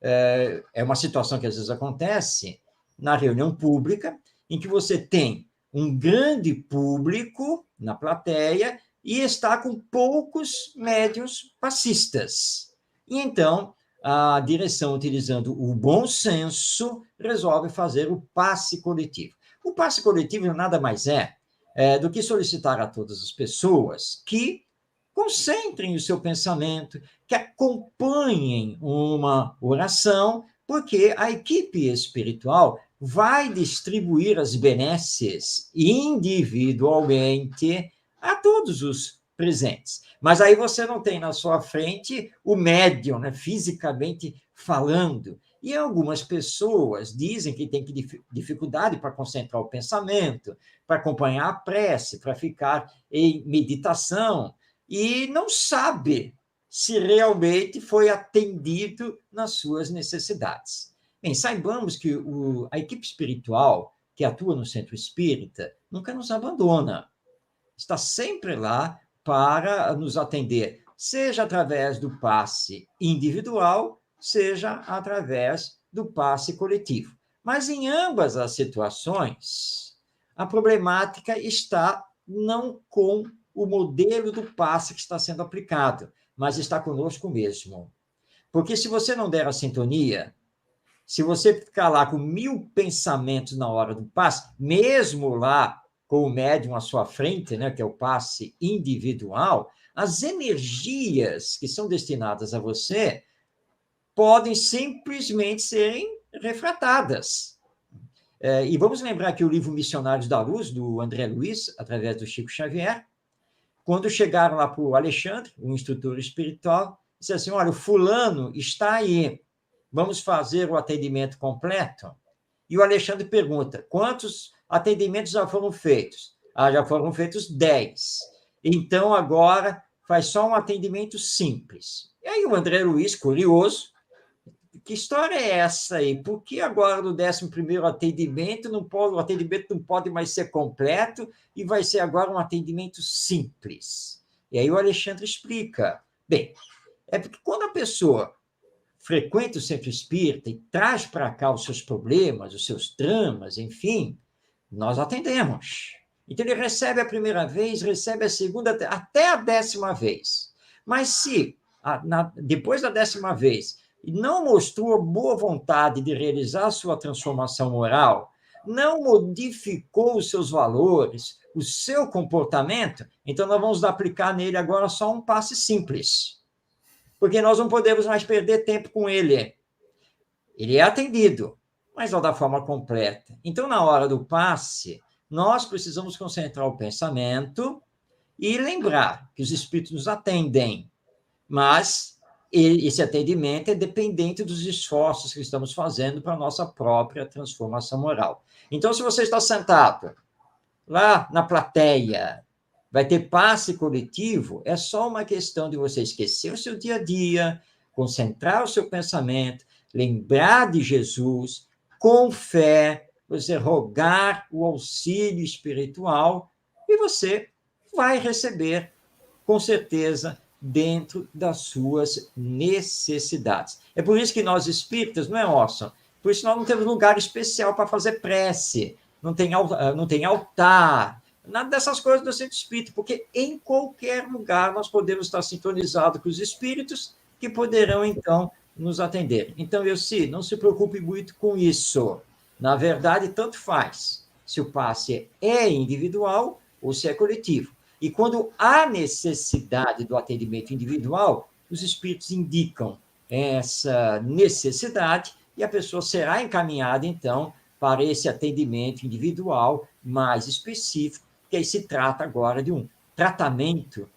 é uma situação que às vezes acontece na reunião pública, em que você tem um grande público na plateia e está com poucos médiuns passistas. E então, a direção, utilizando o bom senso, resolve fazer o passe coletivo. O passe coletivo nada mais do que solicitar a todas as pessoas que concentrem o seu pensamento, que acompanhem uma oração, porque a equipe espiritual vai distribuir as benesses individualmente a todos os presentes. Mas aí você não tem na sua frente o médium, né, fisicamente falando. E algumas pessoas dizem que tem dificuldade para concentrar o pensamento, para acompanhar a prece, para ficar em meditação, e não sabe se realmente foi atendido nas suas necessidades. Bem, saibamos que a equipe espiritual que atua no centro espírita nunca nos abandona. Está sempre lá para nos atender, seja através do passe individual, seja através do passe coletivo. Mas em ambas as situações, a problemática está não com o modelo do passe que está sendo aplicado, mas está conosco mesmo. Porque se você não der a sintonia, se você ficar lá com 1000 pensamentos na hora do passe, mesmo lá com o médium à sua frente, né, que é o passe individual, as energias que são destinadas a você podem simplesmente serem refratadas. E vamos lembrar que o livro Missionários da Luz, do André Luiz, através do Chico Xavier, quando chegaram lá para o Alexandre, o instrutor espiritual, disse assim, olha, o fulano está aí, vamos fazer o atendimento completo? E o Alexandre pergunta, quantos atendimentos já foram feitos? Já foram feitos 10. Então, agora, faz só um atendimento simples. E aí o André Luiz, curioso, que história é essa aí? Por que agora no 11º atendimento o atendimento não pode mais ser completo e vai ser agora um atendimento simples? E aí o Alexandre explica. Bem, é porque quando a pessoa frequenta o centro espírita e traz para cá os seus problemas, os seus dramas, enfim, nós atendemos. Então ele recebe a primeira vez, recebe a segunda, até a 10ª vez. Mas se depois da 10ª vez e não mostrou boa vontade de realizar a sua transformação moral, não modificou os seus valores, o seu comportamento, então nós vamos aplicar nele agora só um passe simples. Porque nós não podemos mais perder tempo com ele. Ele é atendido, mas não da forma completa. Então, na hora do passe, nós precisamos concentrar o pensamento e lembrar que os espíritos nos atendem, mas esse atendimento é dependente dos esforços que estamos fazendo para a nossa própria transformação moral. Então, se você está sentado lá na plateia, vai ter passe coletivo, é só uma questão de você esquecer o seu dia a dia, concentrar o seu pensamento, lembrar de Jesus, com fé, você rogar o auxílio espiritual e você vai receber, com certeza, dentro das suas necessidades. É por isso que nós espíritas, não é, Orson? Por isso nós não temos lugar especial para fazer prece, não tem altar, Nada dessas coisas do centro espírita, porque em qualquer lugar nós podemos estar sintonizados com os espíritos que poderão, então, nos atender. Então, Elci, não se preocupe muito com isso. Na verdade, tanto faz se o passe é individual ou se é coletivo. E quando há necessidade do atendimento individual, os espíritos indicam essa necessidade e a pessoa será encaminhada, então, para esse atendimento individual mais específico, que aí se trata agora de um tratamento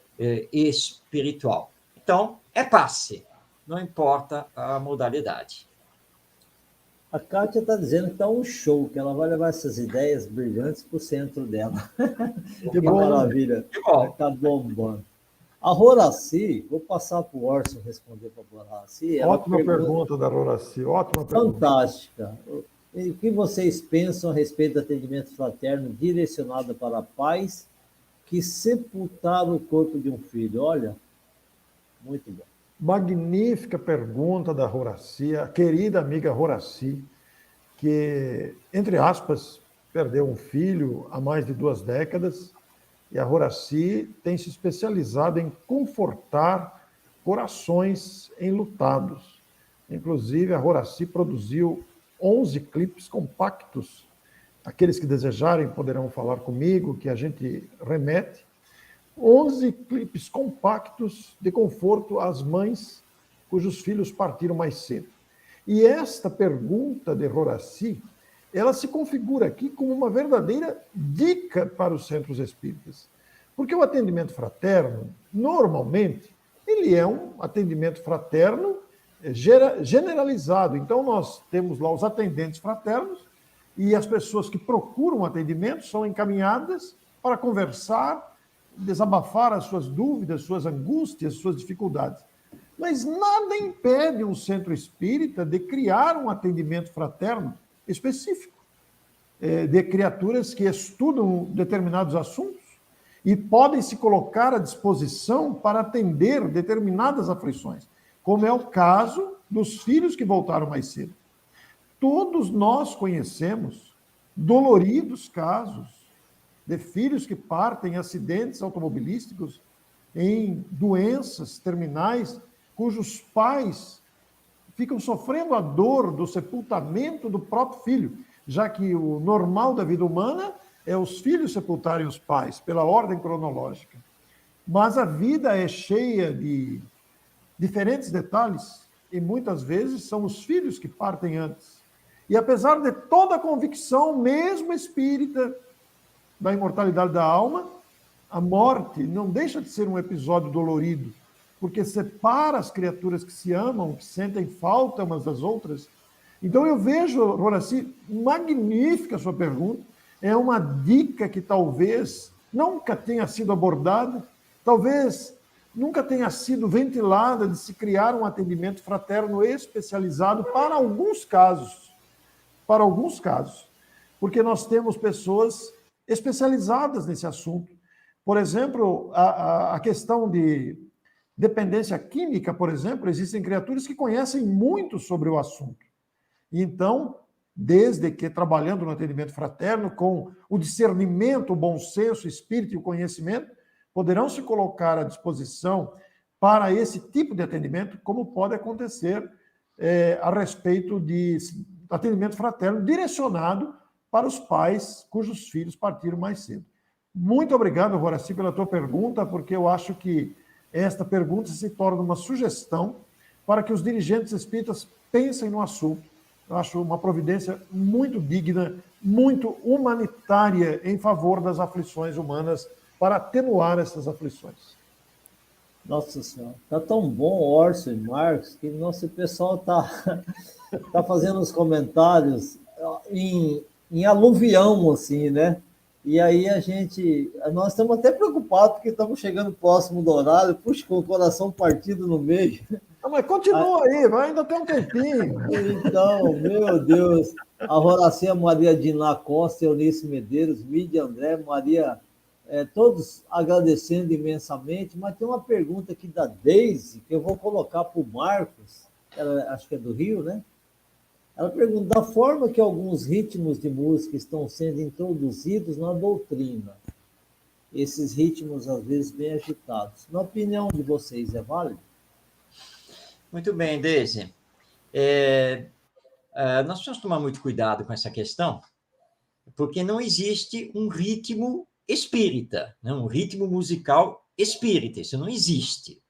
espiritual. Então, é passe, não importa a modalidade. A Kátia está dizendo que está um show, que ela vai levar essas ideias brilhantes para o centro dela. Que bom, maravilha. Que bom. Vai estar bombando. A Roraci, vou passar para o Orson responder para a Roraci. Ótima pergunta da Roraci, ótima pergunta. Fantástica. O que vocês pensam a respeito do atendimento fraterno direcionado para pais que sepultaram o corpo de um filho? Olha, muito bom. Magnífica pergunta da Roraci, a querida amiga Roraci, que, entre aspas, perdeu um filho há mais de 2 décadas, e a Roraci tem se especializado em confortar corações enlutados. Inclusive, a Roraci produziu 11 clipes compactos. Aqueles que desejarem poderão falar comigo, que a gente remete. 11 clipes compactos de conforto às mães cujos filhos partiram mais cedo. E esta pergunta de Roraci, ela se configura aqui como uma verdadeira dica para os centros espíritas. Porque o atendimento fraterno, normalmente, ele é um atendimento fraterno generalizado. Então, nós temos lá os atendentes fraternos e as pessoas que procuram atendimento são encaminhadas para conversar, desabafar as suas dúvidas, suas angústias, suas dificuldades. Mas nada impede um centro espírita de criar um atendimento fraterno específico, de criaturas que estudam determinados assuntos e podem se colocar à disposição para atender determinadas aflições, como é o caso dos filhos que voltaram mais cedo. Todos nós conhecemos doloridos casos de filhos que partem em acidentes automobilísticos, em doenças terminais, cujos pais ficam sofrendo a dor do sepultamento do próprio filho, já que o normal da vida humana é os filhos sepultarem os pais, pela ordem cronológica. Mas a vida é cheia de diferentes detalhes, e muitas vezes são os filhos que partem antes. E apesar de toda a convicção, mesmo espírita, da imortalidade da alma, a morte não deixa de ser um episódio dolorido, porque separa as criaturas que se amam, que sentem falta umas das outras. Então eu vejo, Roraci, magnífica a sua pergunta, é uma dica que talvez nunca tenha sido abordada, talvez nunca tenha sido ventilada de se criar um atendimento fraterno especializado para alguns casos, porque nós temos pessoas especializadas nesse assunto. Por exemplo, a questão de dependência química, por exemplo, existem criaturas que conhecem muito sobre o assunto. E então, desde que trabalhando no atendimento fraterno, com o discernimento, o bom senso, o espírito e o conhecimento, poderão se colocar à disposição para esse tipo de atendimento, como pode acontecer a respeito de atendimento fraterno direcionado para os pais cujos filhos partiram mais cedo. Muito obrigado, Roraci, pela tua pergunta, porque eu acho que esta pergunta se torna uma sugestão para que os dirigentes espíritas pensem no assunto. Eu acho uma providência muito digna, muito humanitária em favor das aflições humanas, para atenuar essas aflições. Nossa Senhora, está tão bom, Orson e Marcos, que nosso pessoal está tá fazendo os comentários em aluvião, assim, né? E aí nós estamos até preocupados, porque estamos chegando próximo do horário, puxa, com o coração partido no meio. Não, mas continua aí, vai ainda tem um tempinho. Então, meu Deus, a Roracia Maria Diná Costa, Eunice Medeiros, Mídia André, Maria, todos agradecendo imensamente, mas tem uma pergunta aqui da Deise, que eu vou colocar para o Marcos, ela, acho que é do Rio, né? Ela pergunta, da forma que alguns ritmos de música estão sendo introduzidos na doutrina, esses ritmos, às vezes, bem agitados. Na opinião de vocês, é válido? Muito bem, Deise. Nós precisamos tomar muito cuidado com essa questão, porque não existe um ritmo espírita, né? Um ritmo musical espírita, isso não existe.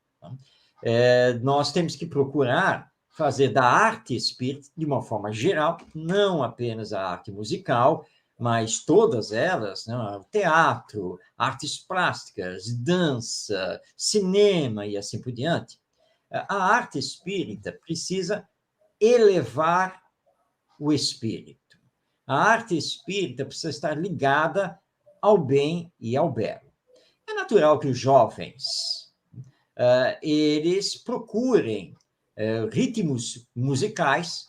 Nós temos que procurar fazer da arte espírita, de uma forma geral, não apenas a arte musical, mas todas elas, né? Teatro, artes plásticas, dança, cinema e assim por diante. A arte espírita precisa elevar o espírito. A arte espírita precisa estar ligada ao bem e ao belo. É natural que os jovens eles procurem ritmos musicais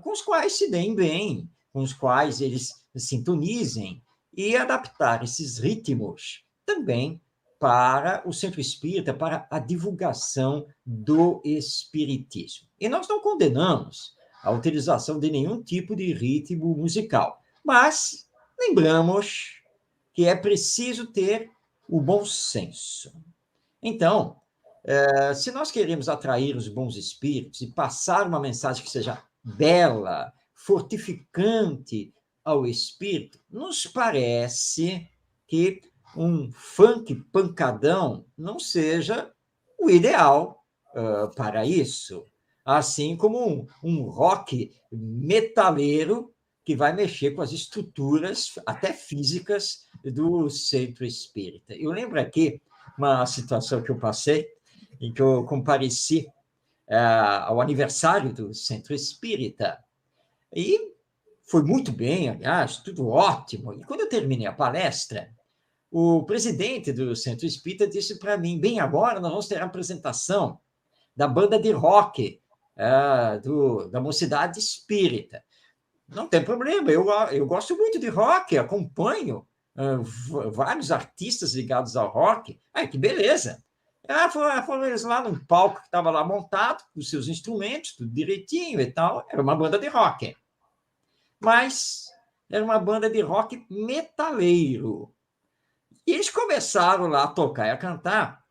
com os quais se deem bem, com os quais eles sintonizem e adaptar esses ritmos também para o centro espírita, para a divulgação do espiritismo. E nós não condenamos a utilização de nenhum tipo de ritmo musical, mas lembramos que é preciso ter o bom senso. Então, se nós queremos atrair os bons espíritos e passar uma mensagem que seja bela, fortificante ao espírito, nos parece que um funk pancadão não seja o ideal para isso. Assim como um rock metaleiro que vai mexer com as estruturas, até físicas, do centro espírita. Eu lembro aqui uma situação que eu passei, em que eu compareci ao aniversário do Centro Espírita. E foi muito bem, aliás, tudo ótimo. E quando eu terminei a palestra, o presidente do Centro Espírita disse para mim, bem, agora nós vamos ter a apresentação da banda de rock da Mocidade Espírita. Não tem problema, eu gosto muito de rock, acompanho vários artistas ligados ao rock. Que beleza! Foram eles lá num palco que estava lá montado, com os seus instrumentos, tudo direitinho e tal. Era uma banda de rock. Mas era uma banda de rock metaleiro. E eles começaram lá a tocar e a cantar.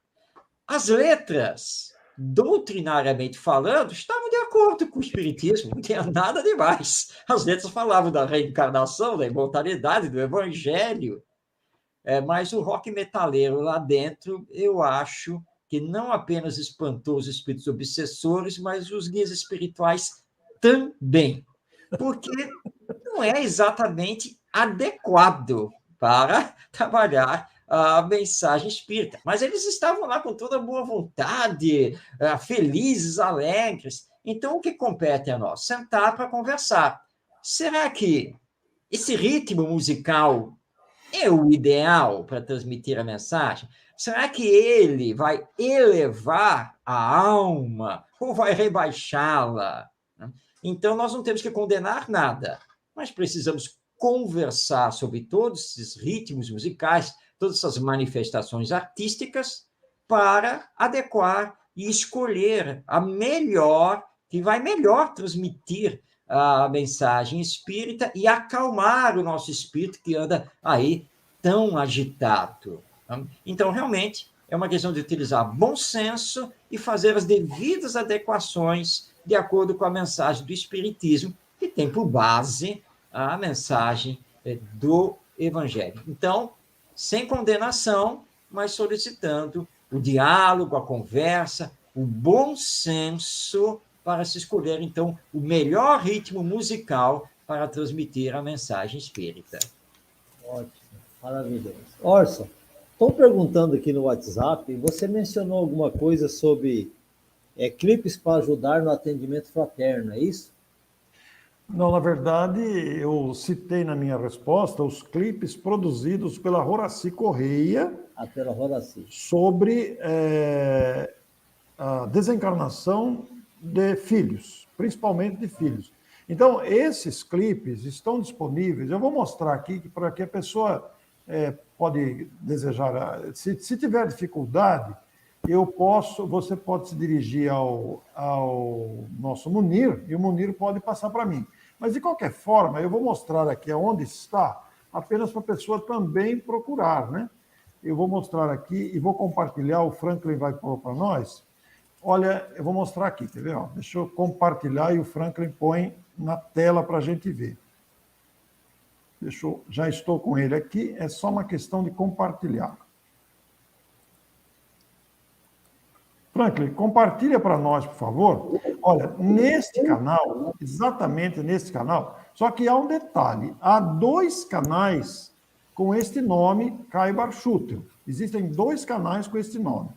As letras, doutrinariamente falando, estavam de acordo com o espiritismo, não tinha nada demais. As letras falavam da reencarnação, da imortalidade, do evangelho. Mas o rock metaleiro lá dentro, eu acho que não apenas espantou os espíritos obsessores, mas os guias espirituais também. Porque não é exatamente adequado para trabalhar a mensagem espírita. Mas eles estavam lá com toda boa vontade, felizes, alegres. Então, o que compete a nós? Sentar para conversar. Será que esse ritmo musical é o ideal para transmitir a mensagem? Será que ele vai elevar a alma ou vai rebaixá-la? Então, nós não temos que condenar nada, mas precisamos conversar sobre todos esses ritmos musicais, todas essas manifestações artísticas, para adequar e escolher a melhor, que vai melhor transmitir a mensagem espírita e acalmar o nosso espírito que anda aí tão agitado. Então, realmente, é uma questão de utilizar bom senso e fazer as devidas adequações de acordo com a mensagem do Espiritismo, que tem por base a mensagem do Evangelho. Então, sem condenação, mas solicitando o diálogo, a conversa, o bom senso para se escolher, então, o melhor ritmo musical para transmitir a mensagem espírita. Ótimo, maravilhoso. Orson, estou perguntando aqui no WhatsApp, você mencionou alguma coisa sobre clipes para ajudar no atendimento fraterno, é isso? Não, na verdade, eu citei na minha resposta os clipes produzidos pela Horaci Correia pela Horaci. Sobre a desencarnação de filhos, principalmente de filhos. Então, esses clipes estão disponíveis. Eu vou mostrar aqui para que a pessoa pode desejar. Se tiver dificuldade, você pode se dirigir ao nosso Munir, e o Munir pode passar para mim. Mas, de qualquer forma, eu vou mostrar aqui onde está, apenas para a pessoa também procurar, né? eu vou mostrar aqui e vou compartilhar, o Franklin vai pôr para nós. Olha, eu vou mostrar aqui, quer ver? Ó, deixa eu compartilhar e o Franklin põe na tela para a gente ver. Já estou com ele aqui, é só uma questão de compartilhar. Franklin, compartilha para nós, por favor. Olha, neste canal, exatamente neste canal, só que há um detalhe, há 2 canais com este nome, Kai Barchutel. Existem 2 canais com este nome.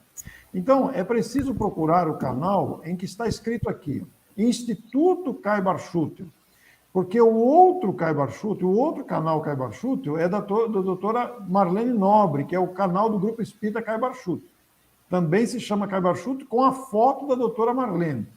Então, é preciso procurar o canal em que está escrito aqui, Instituto Kai Barchutel, porque o outro Kai Barchutel, o outro canal Kai Barchutel é da doutora Marlene Nobre, que é o canal do Grupo Espírita Kai Barchutel. Também se chama Kai Barchutel, com a foto da doutora Marlene.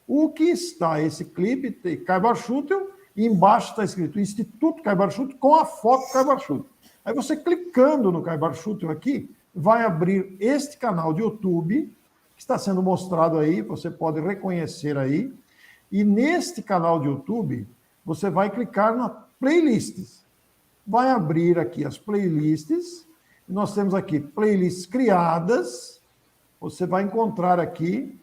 O que está esse clipe, Kai Barchutel, e embaixo está escrito Instituto Kai Barchutel, com a foto Kai Barchutel. Aí você clicando no Kai Barchutel aqui, vai abrir este canal de YouTube, que está sendo mostrado aí, você pode reconhecer aí, e neste canal de YouTube, você vai clicar na playlists. Vai abrir aqui as playlists, nós temos aqui playlists criadas, você vai encontrar aqui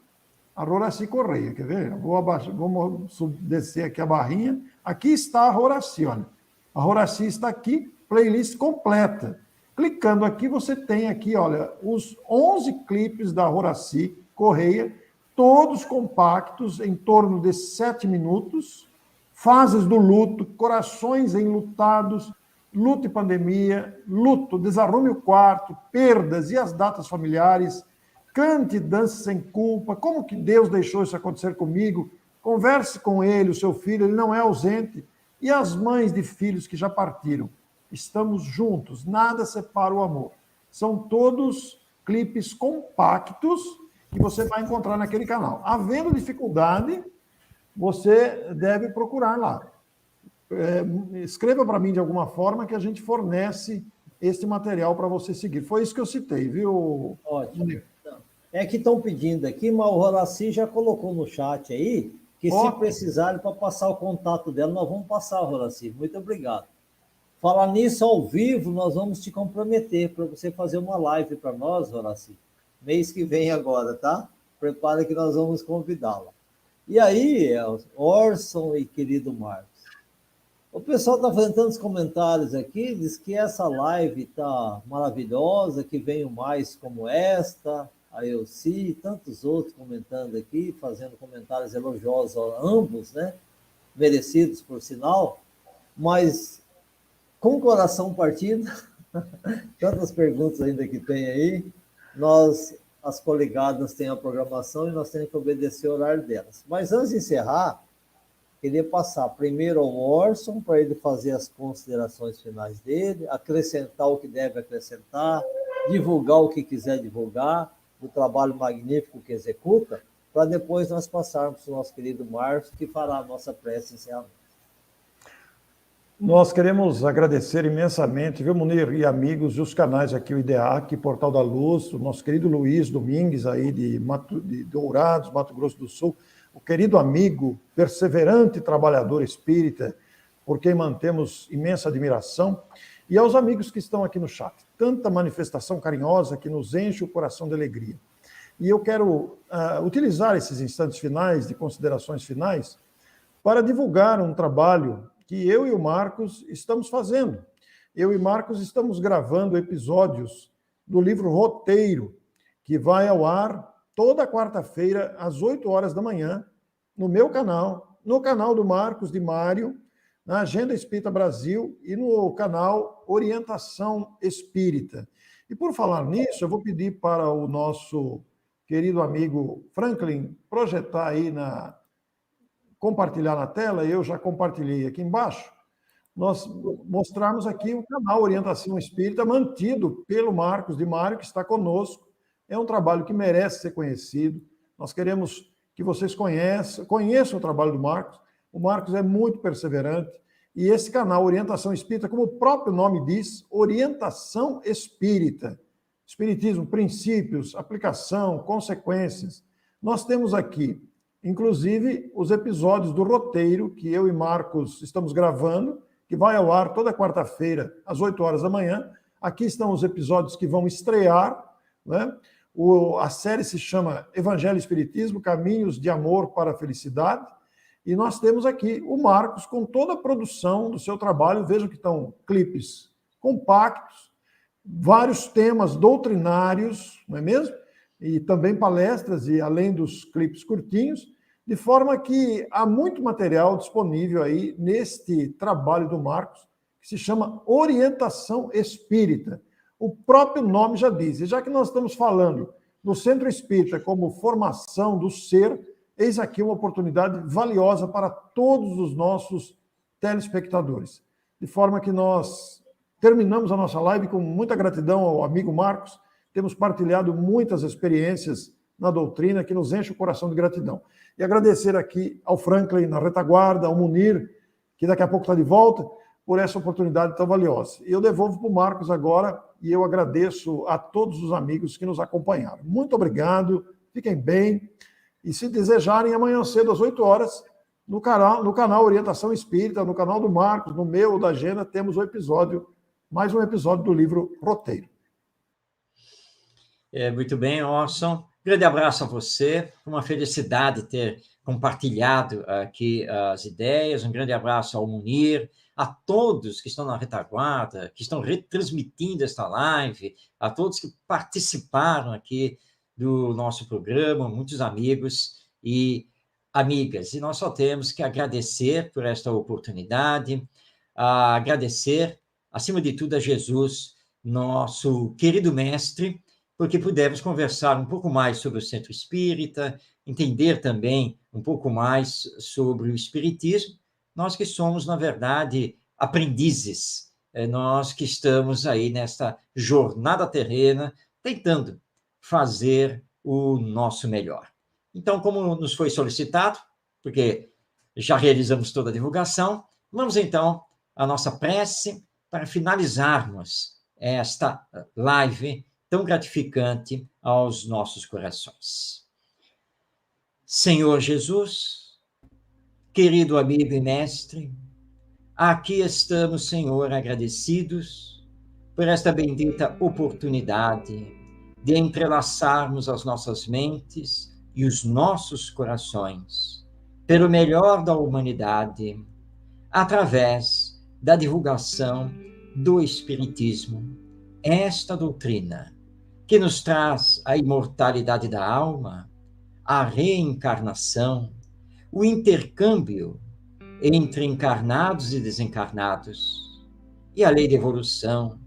a Roraci Correia, quer ver? Vamos descer aqui a barrinha, aqui está a Roraci, olha. A Roraci está aqui, playlist completa. Clicando aqui, você tem aqui, olha, os 11 clipes da Roraci Correia, todos compactos, em torno de 7 minutos, fases do luto, corações enlutados, luto e pandemia, luto, desarrume o quarto, perdas e as datas familiares, cante e dance sem culpa, como que Deus deixou isso acontecer comigo, converse com ele, o seu filho, ele não é ausente, e as mães de filhos que já partiram. Estamos juntos, nada separa o amor. São todos clipes compactos que você vai encontrar naquele canal. Havendo dificuldade, você deve procurar lá. Escreva para mim de alguma forma que a gente fornece este material para você seguir. Foi isso que eu citei, viu? Ótimo. É que estão pedindo aqui, mas o Horaci já colocou no chat aí, que se precisarem para passar o contato dela, nós vamos passar, Horaci. Muito obrigado. Falar nisso ao vivo, nós vamos te comprometer para você fazer uma live para nós, Horaci. Mês que vem agora, tá? Prepara que nós vamos convidá-la. E aí, Orson e querido Marcos, o pessoal está fazendo tantos comentários aqui, diz que essa live está maravilhosa, que venham mais como esta, a Elci e tantos outros comentando aqui, fazendo comentários elogiosos a ambos, né? Merecidos, por sinal, mas com o coração partido, tantas perguntas ainda que tem aí, as coligadas têm a programação e nós temos que obedecer o horário delas. Mas antes de encerrar, queria passar primeiro ao Orson, para ele fazer as considerações finais dele, acrescentar o que deve acrescentar, divulgar o que quiser divulgar, do trabalho magnífico que executa, para depois nós passarmos para o nosso querido Marcos, que fará a nossa prece de encerramento. Nós queremos agradecer imensamente, viu, Munir, e amigos, e os canais aqui, o IDEAC, Portal da Luz, o nosso querido Luiz Domingues, aí de Dourados, Mato Grosso do Sul, o querido amigo, perseverante trabalhador espírita, por quem mantemos imensa admiração, e aos amigos que estão aqui no chat. Tanta manifestação carinhosa que nos enche o coração de alegria. E eu quero utilizar esses instantes finais, de considerações finais, para divulgar um trabalho que eu e o Marcos estamos fazendo. Eu e Marcos estamos gravando episódios do livro Roteiro, que vai ao ar toda quarta-feira, às 8 horas da manhã, no meu canal, no canal do Marcos de Mário, na Agenda Espírita Brasil e no canal Orientação Espírita. E por falar nisso, eu vou pedir para o nosso querido amigo Franklin projetar aí compartilhar na tela, eu já compartilhei aqui embaixo, nós mostrarmos aqui o canal Orientação Espírita mantido pelo Marcos de Mário, que está conosco. É um trabalho que merece ser conhecido. Nós queremos que vocês conheçam o trabalho do Marcos. O Marcos é muito perseverante. E esse canal Orientação Espírita, como o próprio nome diz, Orientação Espírita. Espiritismo, princípios, aplicação, consequências. Nós temos aqui, inclusive, os episódios do Roteiro, que eu e Marcos estamos gravando, que vai ao ar toda quarta-feira, às 8 horas da manhã, Aqui estão os episódios que vão estrear, né? A série se chama Evangelho e Espiritismo, Caminhos de Amor para a Felicidade. E nós temos aqui o Marcos com toda a produção do seu trabalho. Vejam que estão clipes compactos, vários temas doutrinários, não é mesmo? E também palestras, e além dos clipes curtinhos, de forma que há muito material disponível aí neste trabalho do Marcos, que se chama Orientação Espírita. O próprio nome já diz. E já que nós estamos falando do Centro Espírita como formação do ser, eis aqui uma oportunidade valiosa para todos os nossos telespectadores. De forma que nós terminamos a nossa live com muita gratidão ao amigo Marcos. Temos partilhado muitas experiências na doutrina que nos enche o coração de gratidão. E agradecer aqui ao Franklin na retaguarda, ao Munir, que daqui a pouco está de volta, por essa oportunidade tão valiosa. E eu devolvo para o Marcos agora, e eu agradeço a todos os amigos que nos acompanharam. Muito obrigado, fiquem bem, e se desejarem, amanhã cedo, às 8 horas, no canal Orientação Espírita, no canal do Marcos, no meu, da Agenda, temos mais um episódio do livro Roteiro. Muito bem, Orson. Grande abraço a você. Uma felicidade ter compartilhado aqui as ideias. Um grande abraço ao Munir, a todos que estão na retaguarda, que estão retransmitindo esta live, a todos que participaram aqui do nosso programa, muitos amigos e amigas. E nós só temos que agradecer por esta oportunidade, agradecer, acima de tudo, a Jesus, nosso querido mestre, porque pudemos conversar um pouco mais sobre o Centro Espírita, entender também um pouco mais sobre o Espiritismo, nós que somos, na verdade, aprendizes, nós que estamos aí nesta jornada terrena, tentando fazer o nosso melhor. Então, como nos foi solicitado, porque já realizamos toda a divulgação, vamos então à nossa prece para finalizarmos esta live tão gratificante aos nossos corações. Senhor Jesus, querido amigo e mestre, aqui estamos, Senhor, agradecidos por esta bendita oportunidade de entrelaçarmos as nossas mentes e os nossos corações pelo melhor da humanidade, através da divulgação do Espiritismo, esta doutrina que nos traz a imortalidade da alma, a reencarnação, o intercâmbio entre encarnados e desencarnados, e a lei de evolução,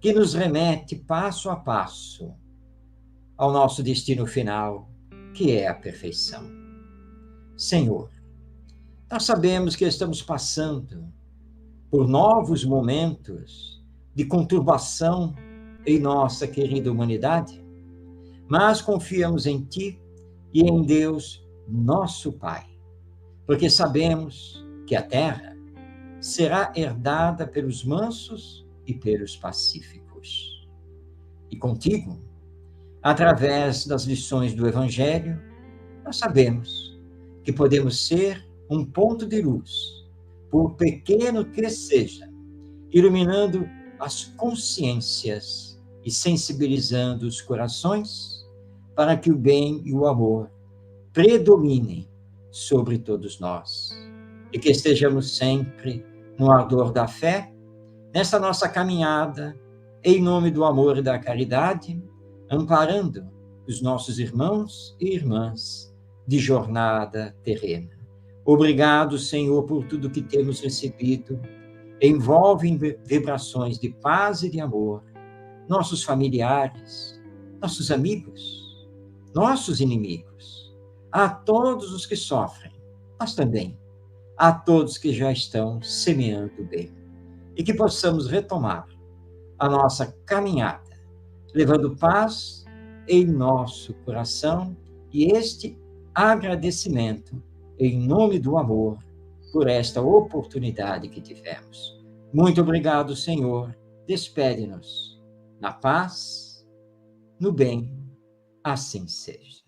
que nos remete passo a passo ao nosso destino final, que é a perfeição. Senhor, nós sabemos que estamos passando por novos momentos de conturbação em nossa querida humanidade, mas confiamos em Ti e em Deus, nosso Pai, porque sabemos que a terra será herdada pelos mansos e pelos pacíficos. E contigo, através das lições do Evangelho, nós sabemos que podemos ser um ponto de luz, por pequeno que seja, iluminando as consciências e sensibilizando os corações para que o bem e o amor predominem sobre todos nós. E que estejamos sempre no ardor da fé, nessa nossa caminhada, em nome do amor e da caridade, amparando os nossos irmãos e irmãs de jornada terrena. Obrigado, Senhor, por tudo que temos recebido. Envolve em vibrações de paz e de amor nossos familiares, nossos amigos, nossos inimigos, a todos os que sofrem, mas também a todos que já estão semeando o bem. E que possamos retomar a nossa caminhada, levando paz em nosso coração e este agradecimento em nome do amor por esta oportunidade que tivemos. Muito obrigado, Senhor. Despede-nos na paz, no bem, assim seja.